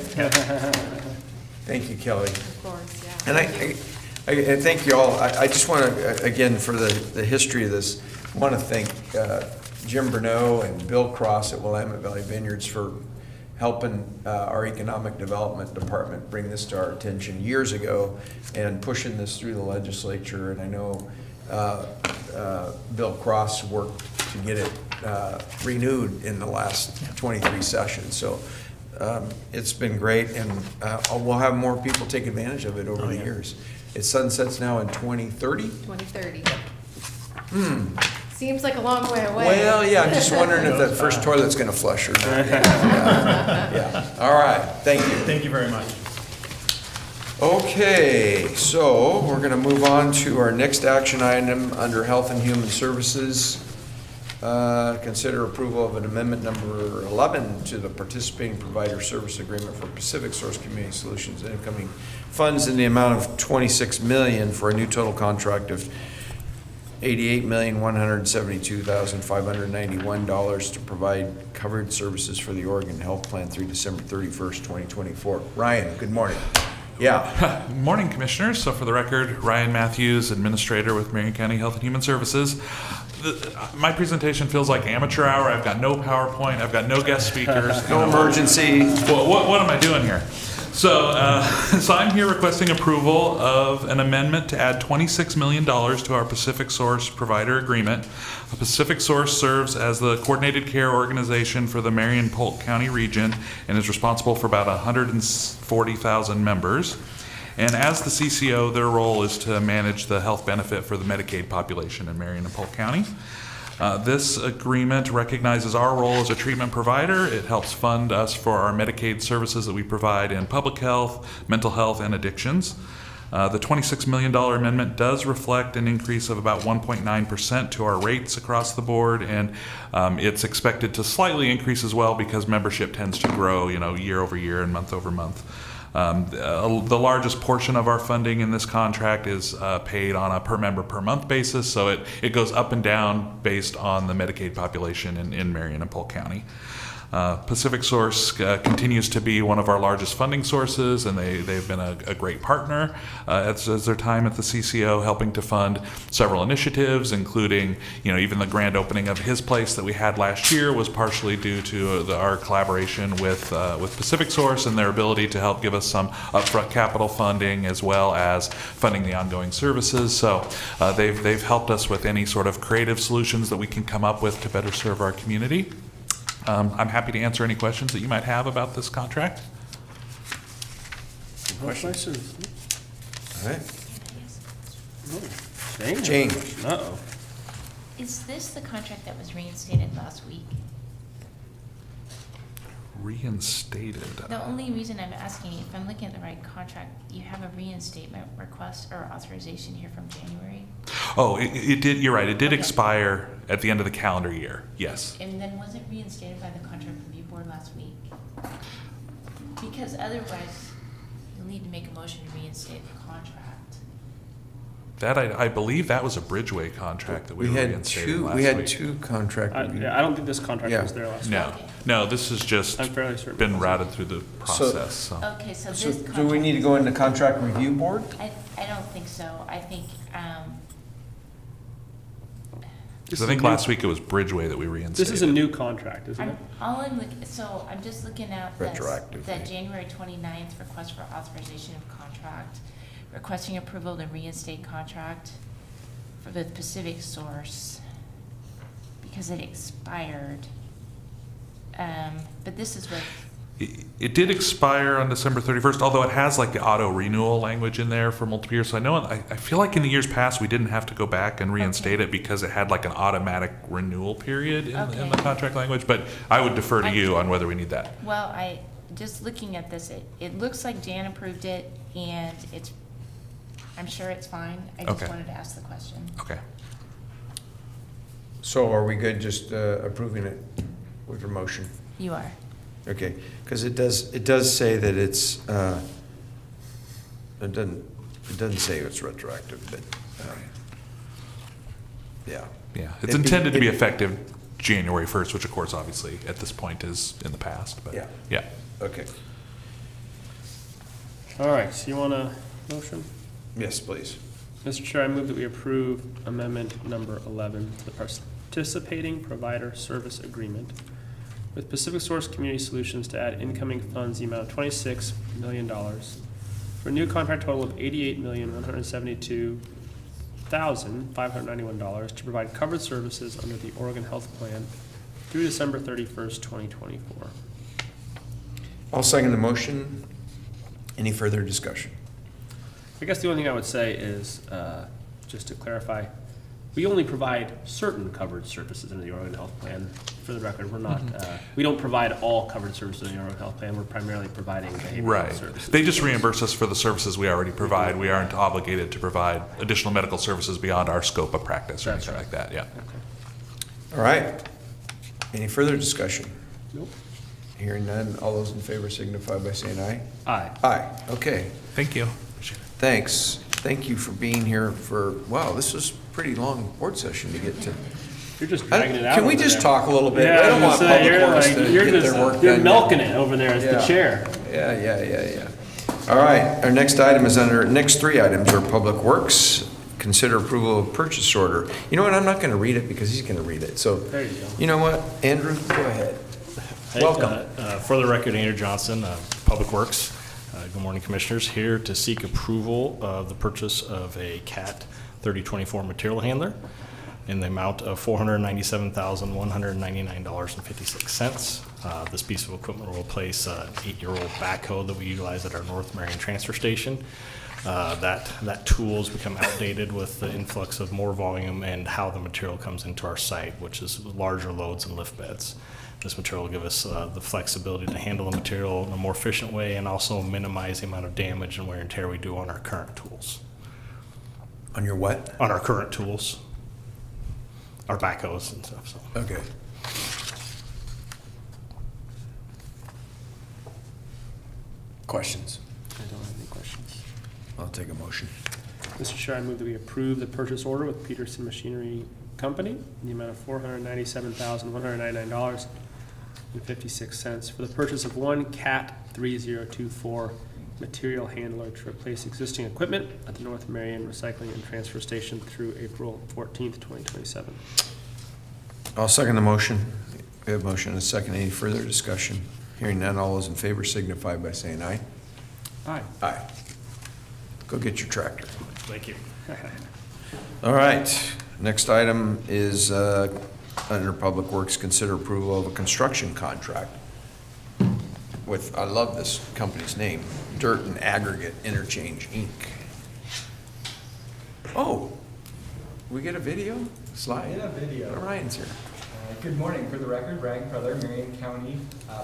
Thank you, Kelly. Of course, yeah. And I thank you all. I just want to, again, for the history of this, want to thank Jim Bruneau and Bill Cross at Willamette Valley Vineyards for helping our economic development department bring this to our attention years ago and pushing this through the legislature. And I know Bill Cross worked to get it renewed in the last 23 sessions. So it's been great, and we'll have more people take advantage of it over the years. It sunsets now in 2030? 2030. Seems like a long way away. Well, yeah, I'm just wondering if that first toilet's gonna flush or not. Yeah. All right, thank you. Thank you very much. Okay, so we're gonna move on to our next action item under Health and Human Services. Consider approval of an amendment number 11 to the participating provider service agreement for Pacific Source Community Solutions incoming funds in the amount of $26 million for a new total contract of $88,172,591 to provide covered services for the Oregon Health Plan through December 31st, 2024. Ryan, good morning. Yeah. Good morning, Commissioners. So for the record, Ryan Matthews, Administrator with Marion County Health and Human Services. My presentation feels like amateur hour. I've got no PowerPoint. I've got no guest speakers. No emergency. What am I doing here? So I'm here requesting approval of an amendment to add $26 million to our Pacific Source provider agreement. Pacific Source serves as the coordinated care organization for the Marion Polk County region and is responsible for about 140,000 members. And as the CCO, their role is to manage the health benefit for the Medicaid population in Marion and Polk County. This agreement recognizes our role as a treatment provider. It helps fund us for our Medicaid services that we provide in public health, mental health, and addictions. The $26 million amendment does reflect an increase of about 1.9% to our rates across the board, and it's expected to slightly increase as well because membership tends to grow, year over year and month over month. The largest portion of our funding in this contract is paid on a per member per month basis, so it goes up and down based on the Medicaid population in Marion and Polk County. Pacific Source continues to be one of our largest funding sources, and they've been a great partner as their time at the CCO, helping to fund several initiatives, including, even the grand opening of his place that we had last year was partially due to our collaboration with Pacific Source and their ability to help give us some upfront capital funding as well as funding the ongoing services. So they've helped us with any sort of creative solutions that we can come up with to better serve our community. I'm happy to answer any questions that you might have about this contract. Questions? All right. Jane. Jane. Uh-oh. Is this the contract that was reinstated last week? Reinstated. The only reason I'm asking, if I'm looking at the right contract, you have a reinstatement request or authorization here from January. Oh, it did. You're right. It did expire at the end of the calendar year. Yes. And then was it reinstated by the contract review board last week? Because otherwise, you'll need to make a motion to reinstate the contract. That I believe that was a Bridgeway contract that we reinstated last week. We had two contract reviews. I don't think this contract was there last week. No, this has just been routed through the process. Okay, so this contract. Do we need to go into contract review board? I don't think so. I think, Because I think last week it was Bridgeway that we reinstated. This is a new contract, isn't it? I'm just looking at Retroactive. that January 29th request for authorization of contract, requesting approval to reinstate contract for the Pacific Source because it expired. But this is what. It did expire on December 31st, although it has like the auto renewal language in there for multiple years. So I feel like in the years past we didn't have to go back and reinstate it because it had like an automatic renewal period in the contract language. But I would defer to you on whether we need that. Well, just looking at this, it looks like Jan approved it, and it's I'm sure it's fine. I just Okay. wanted to ask the question. Okay. So are we good just approving it with your motion? You are. Okay, because it does say that it's, it doesn't say it's retroactive, but, yeah. Yeah, it's It- intended to be it- effective January 1st, which of course, obviously, at this point is in the past, but, Yeah. yeah. Okay. All right, so you want a motion? Yes, please. Mr. Chair, I move that we approve amendment number 11 to the participating provider service agreement with Pacific Source Community Solutions to add incoming funds the amount of $26 million for a new contract total of $88,172,591 to provide covered services under the Oregon Health Plan through December 31st, 2024. I'll second the motion. Any further discussion? I guess the only thing I would say is, just to clarify, we only provide certain covered services under the Oregon Health Plan. For the record, we're not, we don't provide all covered services in the Oregon Health Plan. We're primarily providing behavioral Right. services. They just reimburse us for the services we already provide. We aren't obligated to provide additional medical services beyond our scope of practice or anything like that, yeah. All right. Any further discussion? Nope. Hearing none, all those in favor signify by saying aye. Aye. Aye, okay. Thank you. Thanks. Thank you for being here for, wow, this was a pretty long board session to get to. You're just dragging it out. Can we over just there. talk a little bit? Yeah, I don't want Public you're Works like, to you're get just, their work you're done. milking it over there as the Yeah. chair. Yeah. All right, our next item is next three items are Public Works. Consider approval of purchase order. You know what, I'm not gonna read it because he's gonna read it, so. There you go. You know what, Andrew, go ahead. Hey, Welcome. For the record, Andrew Johnson, Public Works. Good morning, Commissioners. Here to seek approval of the purchase of a CAT 3024 material handler in the amount of $497,199.56. This piece of equipment will replace an 8-year-old backhoe that we utilize at our North Marion transfer station. That tool's become outdated with the influx of more volume and how the material comes into our site, which is larger loads and lift beds. This material will give us the flexibility to handle the material in a more efficient way and also minimize the amount of damage and wear and tear we do on our current tools. On your what? On our current tools. Our backhoes and stuff, so. Okay. Questions? I don't have any questions. I'll take a motion. Mr. Chair, I move that we approve the purchase order with Peterson Machinery Company in the amount of $497,199.56 for the purchase of one CAT 3024 material handler to replace existing equipment at the North Marion Recycling and Transfer Station through April 14th, 2027. I'll second the motion. We have motion and a second. Any further discussion? Hearing none, all those in favor signify by saying aye. Aye. Aye. Go get your tractor. Thank you. All right, next item is under Public Works, consider approval of a construction contract with, I love this company's name, Dirt and Aggregate Interchange, Inc. Oh, we get a video slide? Yeah, video. Ryan's here. Good morning. For the record, Ryan Preller, Marion County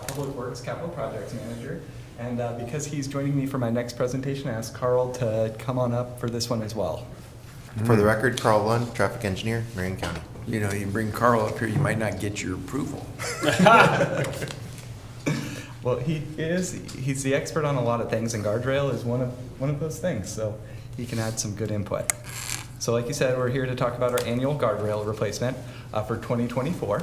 Public Works Capital Projects Manager. And because he's joining me for my next presentation, I asked Carl to come on up for this one as well. For the record, Carl Lund, Traffic Engineer, Marion County. You know, you bring Carl up here, you might not get your approval. Well, he's the expert on a lot of things, and guardrail is one of those things, so he can add some good input. So like you said, we're here to talk about our annual guardrail replacement for 2024.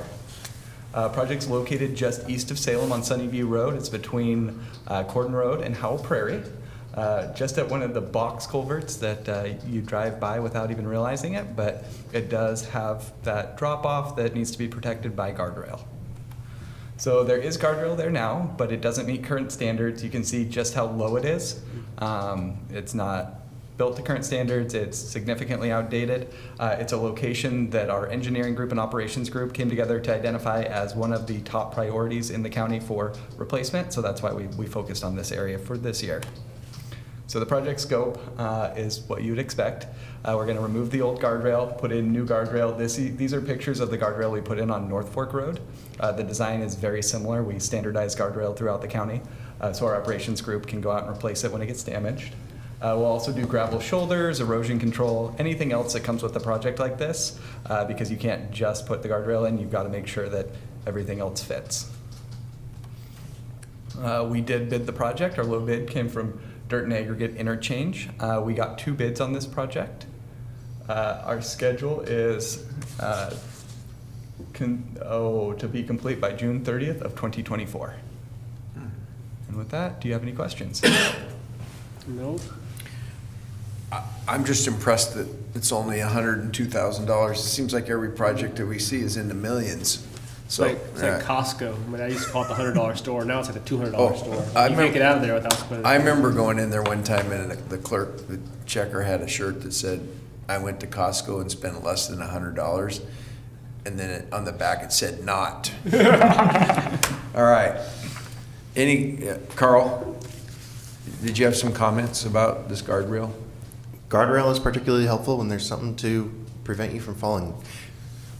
Project's located just east of Salem on Sunnyview Road. It's between Cordon Road and Howell Prairie, just at one of the box culverts that you drive by without even realizing it, but it does have that drop off that needs to be protected by guardrail. So there is guardrail there now, but it doesn't meet current standards. You can see just how low it is. It's not built to current standards. It's significantly outdated. It's a location that our engineering group and operations group came together to identify as one of the top priorities in the county for replacement. So that's why we focused on this area for this year. So the project scope is what you'd expect. We're going to remove the old guardrail, put in new guardrail. These are pictures of the guardrail we put in on North Fork Road. The design is very similar. We standardize guardrail throughout the county, so our operations group can go out and replace it when it gets damaged. We'll also do gravel shoulders, erosion control, anything else that comes with a project like this, because you can't just put the guardrail in, you've got to make sure that everything else fits. We did bid the project. Our low bid came from Dirt and Aggregate Interchange. We got 2 bids on this project. Our schedule is to be complete by June 30th of 2024. And with that, do you have any questions? No. I'm just impressed that it's only $102,000. It seems like every project that we see is in the millions. So It's like Costco. I mean, I used to call it the $100 store. Now it's like a $200 Oh, store. I You can't get out of there without spending. I remember going in there one time and the clerk, the checker had a shirt that said, I went to Costco and spent less than $100. And then on the back it said not. All right. Carl, did you have some comments about this guardrail? Guardrail is particularly helpful when there's something to prevent you from falling.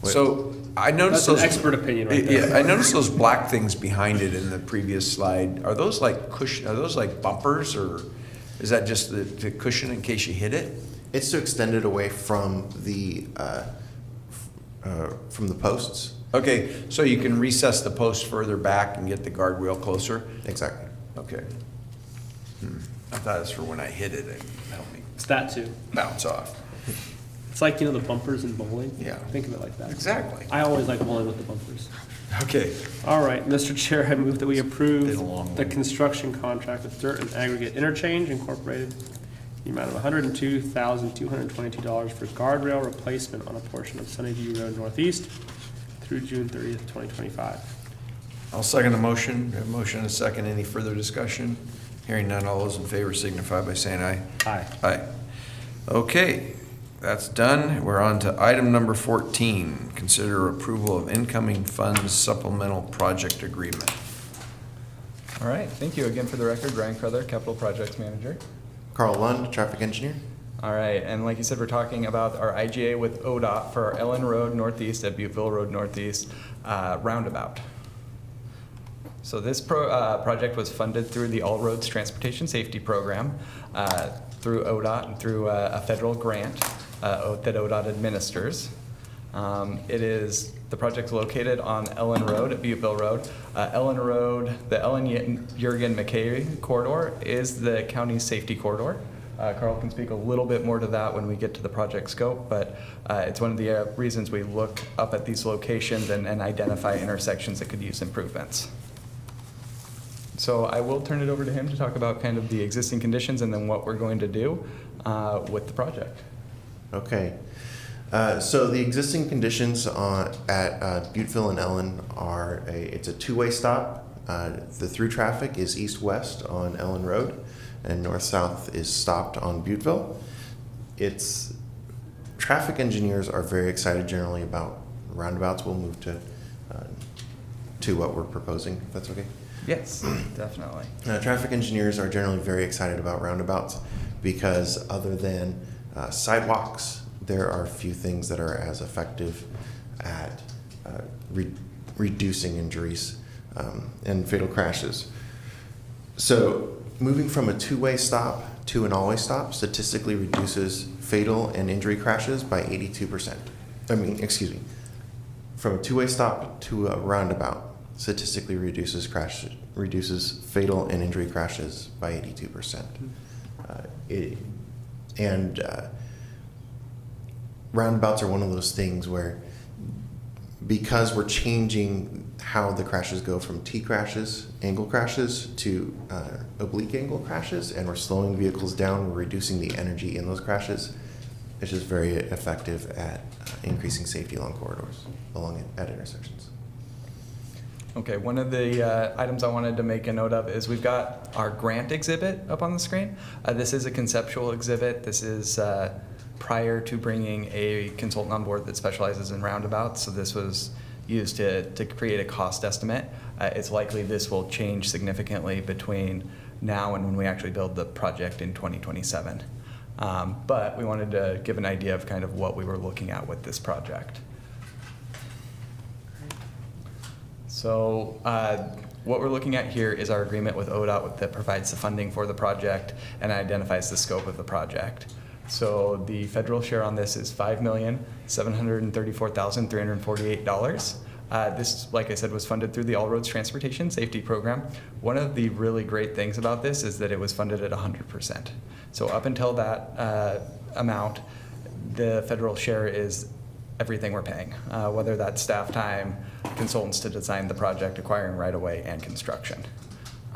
So I noticed That's an those expert opinion right there. Yeah, I noticed those black things behind it in the previous slide. Are those like cushion? Are those like bumpers, or is that just the cushion in case you hit it? It's to extend it away from the posts. Okay, so you can recess the post further back and get the guardrail closer. Exactly. Okay. I thought it was for when I hit it, it helped me It's that too. bounce off. It's like, the bumpers in bowling. Yeah. Think of it like that. Exactly. I always like bowling with the bumpers. Okay. All right, Mr. Chair, I move that we approve Been a long the one. construction contract with Dirt and Aggregate Interchange Incorporated, the amount of $102,222 for guardrail replacement on a portion of Sunnyview Road Northeast through June 30th, 2025. I'll second the motion. We have a motion and a second. Any further discussion? Hearing none, all those in favor signify by saying aye. Aye. Aye. Okay, that's done. We're on to item number 14. Consider approval of incoming funds supplemental project agreement. All right, thank you again for the record. Ryan Crowther, Capital Projects Manager. Carl Lund, traffic engineer. All right, and like you said, we're talking about our IGA with ODOT for our Ellen Road Northeast at Butteville Road Northeast roundabout. So this project was funded through the All Roads Transportation Safety Program through ODOT and through a federal grant that ODOT administers. The project's located on Ellen Road at Butteville Road. Ellen Road, the Ellen Jurgen McKay corridor is the county's safety corridor. Carl can speak a little bit more to that when we get to the project scope, but it's one of the reasons we look up at these locations and identify intersections that could use improvements. So I will turn it over to him to talk about kind of the existing conditions and then what we're going to do with the project. Okay. So the existing conditions at Butteville and Ellen are it's a two-way stop. The through traffic is east-west on Ellen Road, and north-south is stopped on Butteville. Traffic engineers are very excited generally about roundabouts. We'll move to what we're proposing, if that's okay. Yes, definitely. Traffic engineers are generally very excited about roundabouts because other than sidewalks, there are few things that are as effective at reducing injuries and fatal crashes. So moving from a two-way stop to an all-way stop statistically reduces fatal and injury crashes by 82%. From a two-way stop to a roundabout statistically reduces fatal and injury crashes by 82%. Roundabouts are one of those things where, because we're changing how the crashes go from T crashes, angle crashes, to oblique angle crashes, and we're slowing vehicles down, we're reducing the energy in those crashes. It's just very effective at increasing safety along corridors, at intersections. Okay, one of the items I wanted to make a note of is we've got our grant exhibit up on the screen. This is a conceptual exhibit. This is prior to bringing a consultant on board that specializes in roundabouts. So this was used to create a cost estimate. It's likely this will change significantly between now and when we actually build the project in 2027. But we wanted to give an idea of kind of what we were looking at with this project. So what we're looking at here is our agreement with ODOT that provides the funding for the project and identifies the scope of the project. So the federal share on this is $5,734,348. This, like I said, was funded through the All Roads Transportation Safety Program. One of the really great things about this is that it was funded at 100%. So up until that amount, the federal share is everything we're paying, whether that's staff time, consultants to design the project, acquiring right-of-way, and construction.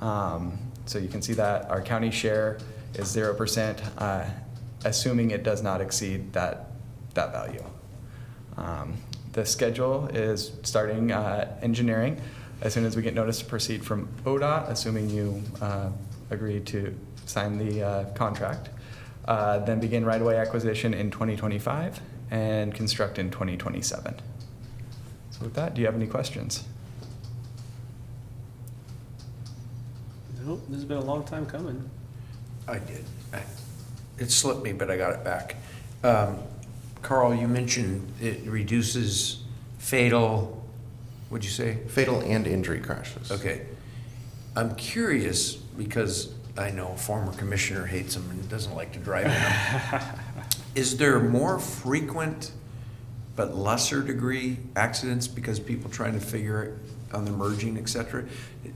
So you can see that our county share is 0%, assuming it does not exceed that value. The schedule is starting engineering as soon as we get notice to proceed from ODOT, assuming you agree to sign the contract. Then begin right-of-way acquisition in 2025 and construct in 2027. So with that, do you have any questions? Nope, this has been a long time coming. I did. It slipped me, but I got it back. Carl, you mentioned it reduces fatal, what'd you say? Fatal and injury crashes. Okay. I'm curious because I know a former commissioner hates them and doesn't like to drive in them. Is there more frequent but lesser degree accidents because people trying to figure it on the merging, et cetera?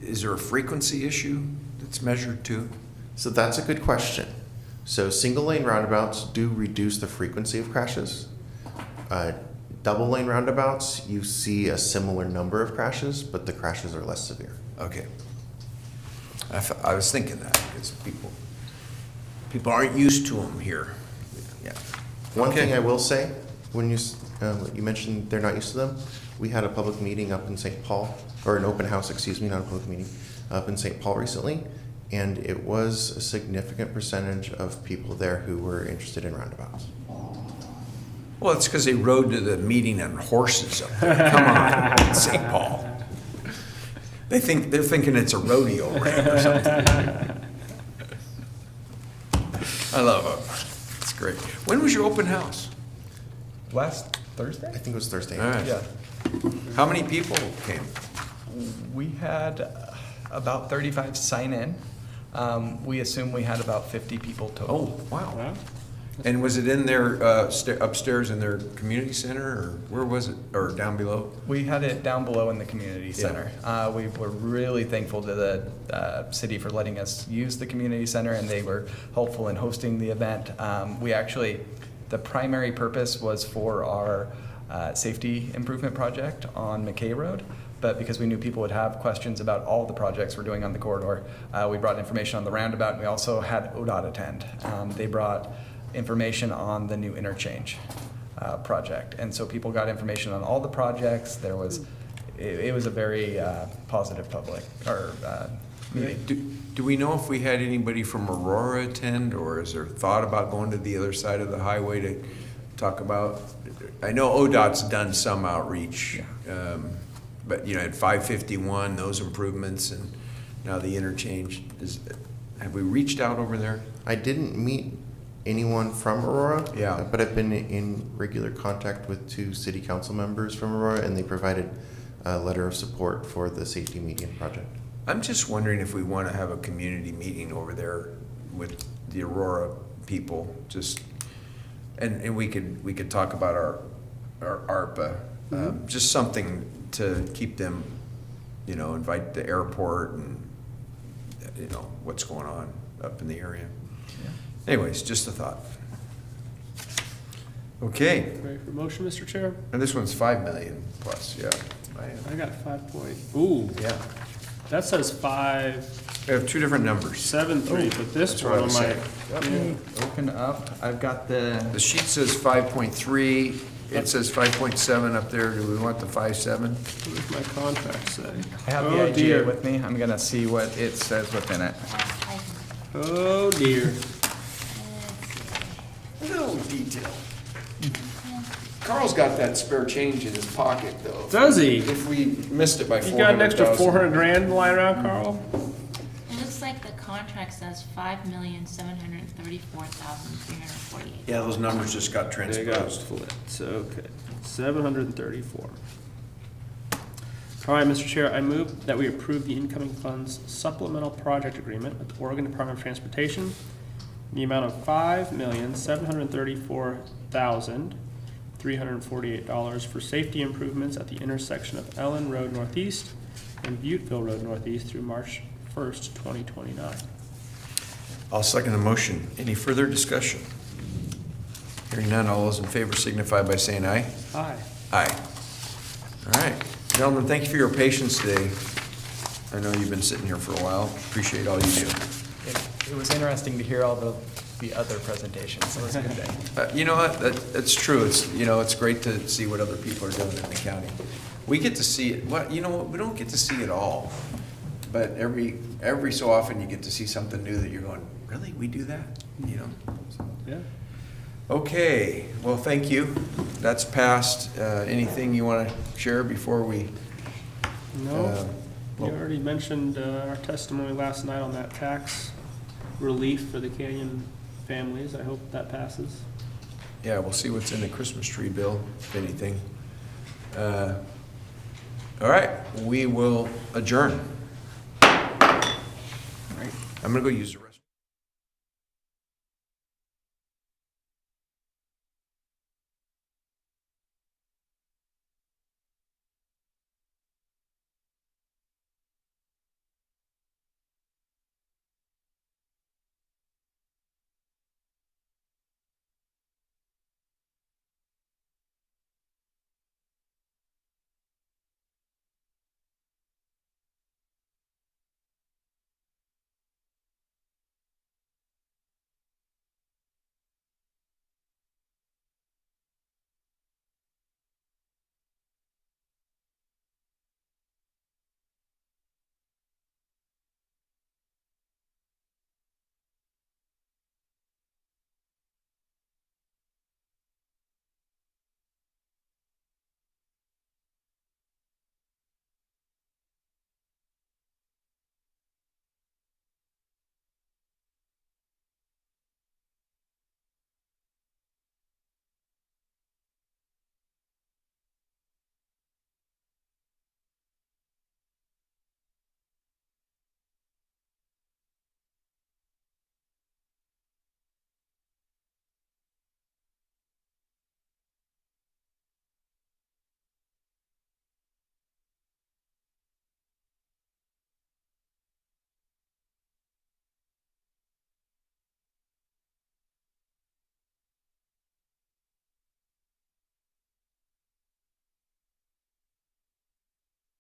Is there a frequency issue that's measured too? So that's a good question. So single lane roundabouts do reduce the frequency of crashes. Double lane roundabouts, you see a similar number of crashes, but the crashes are less severe. Okay. I was thinking that because people aren't used to them here. Yeah. One thing I will say, when you mentioned they're not used to them, we had a public meeting up in St. Paul, or an open house, excuse me, not a public meeting, up in St. Paul recently, and it was a significant percentage of people there who were interested in roundabouts. Well, it's because they rode to the meeting on horses up there. Come on, St. Paul. They're thinking it's a rodeo ring or something. I love it. It's great. When was your open house? Last Thursday? I think it was Thursday. All right. Yeah. How many people came? We had about 35 sign in. We assume we had about 50 people total. Oh, wow. And was it in their upstairs in their community center, or where was it, or down below? We had it down below in the community center. We were really thankful to the city for letting us use the community center, and they were helpful in hosting the event. The primary purpose was for our safety improvement project on McKay Road, but because we knew people would have questions about all the projects we're doing on the corridor, we brought information on the roundabout, and we also had ODOT attend. They brought information on the new interchange project, and so people got information on all the projects. It was a very positive public meeting. Do we know if we had anybody from Aurora attend, or is there thought about going to the other side of the highway to talk about? I know ODOT's done some outreach, but at 551, those improvements, and now the interchange. Have we reached out over there? I didn't meet anyone from Aurora, yeah, but I've been in regular contact with 2 city council members from Aurora, and they provided a letter of support for the safety median project. I'm just wondering if we want to have a community meeting over there with the Aurora people, and we could talk about our ARPA, just something to keep them, invite the airport and what's going on up in the area. Anyways, just a thought. Okay. Ready for motion, Mr. Chair? And this one's 5 million plus, yeah. I got 5 point. Ooh. Yeah. That says 5. We have 2 different numbers. 7.3, but this That's what I one was might. saying. Open up. I've got the sheet says 5.3. It says 5.7 up there. Do we want the 5.7? What does my contract say? I have the IGA with me. I'm gonna see what it says within it. Oh dear. No detail. Carl's got that spare change in his pocket, though. Does he? If we missed it by 400,000. You got an extra 400 grand lying around, Carl? It looks like the contract says $5,734,348. Yeah, those numbers just got They got transposed. flipped. Okay, 734. All right, Mr. Chair, I move that we approve the incoming funds supplemental project agreement with the Oregon Department of Transportation in the amount of $5,734,348 for safety improvements at the intersection of Ellen Road Northeast and Butteville Road Northeast through March 1st, 2029. I'll second the motion. Any further discussion? Hearing none, all those in favor signify by saying aye. Aye. Aye. All right. Gentlemen, thank you for your patience today. I know you've been sitting here for a while. Appreciate all you do. It was interesting to hear all the other presentations. It was a good day. You know what? That's true. It's great to see what other people are doing in the county. We get to see it. We don't get to see it all. But every so often you get to see something new that you're going, really? We do that? So. Yeah. Okay. Well, thank you. That's passed. Anything you want to share before we? No. You already mentioned our testimony last night on that tax relief for the Canyon families. I hope that passes. Yeah, we'll see what's in the Christmas tree bill, if anything. All right, we will adjourn. All right. I'm going to go use the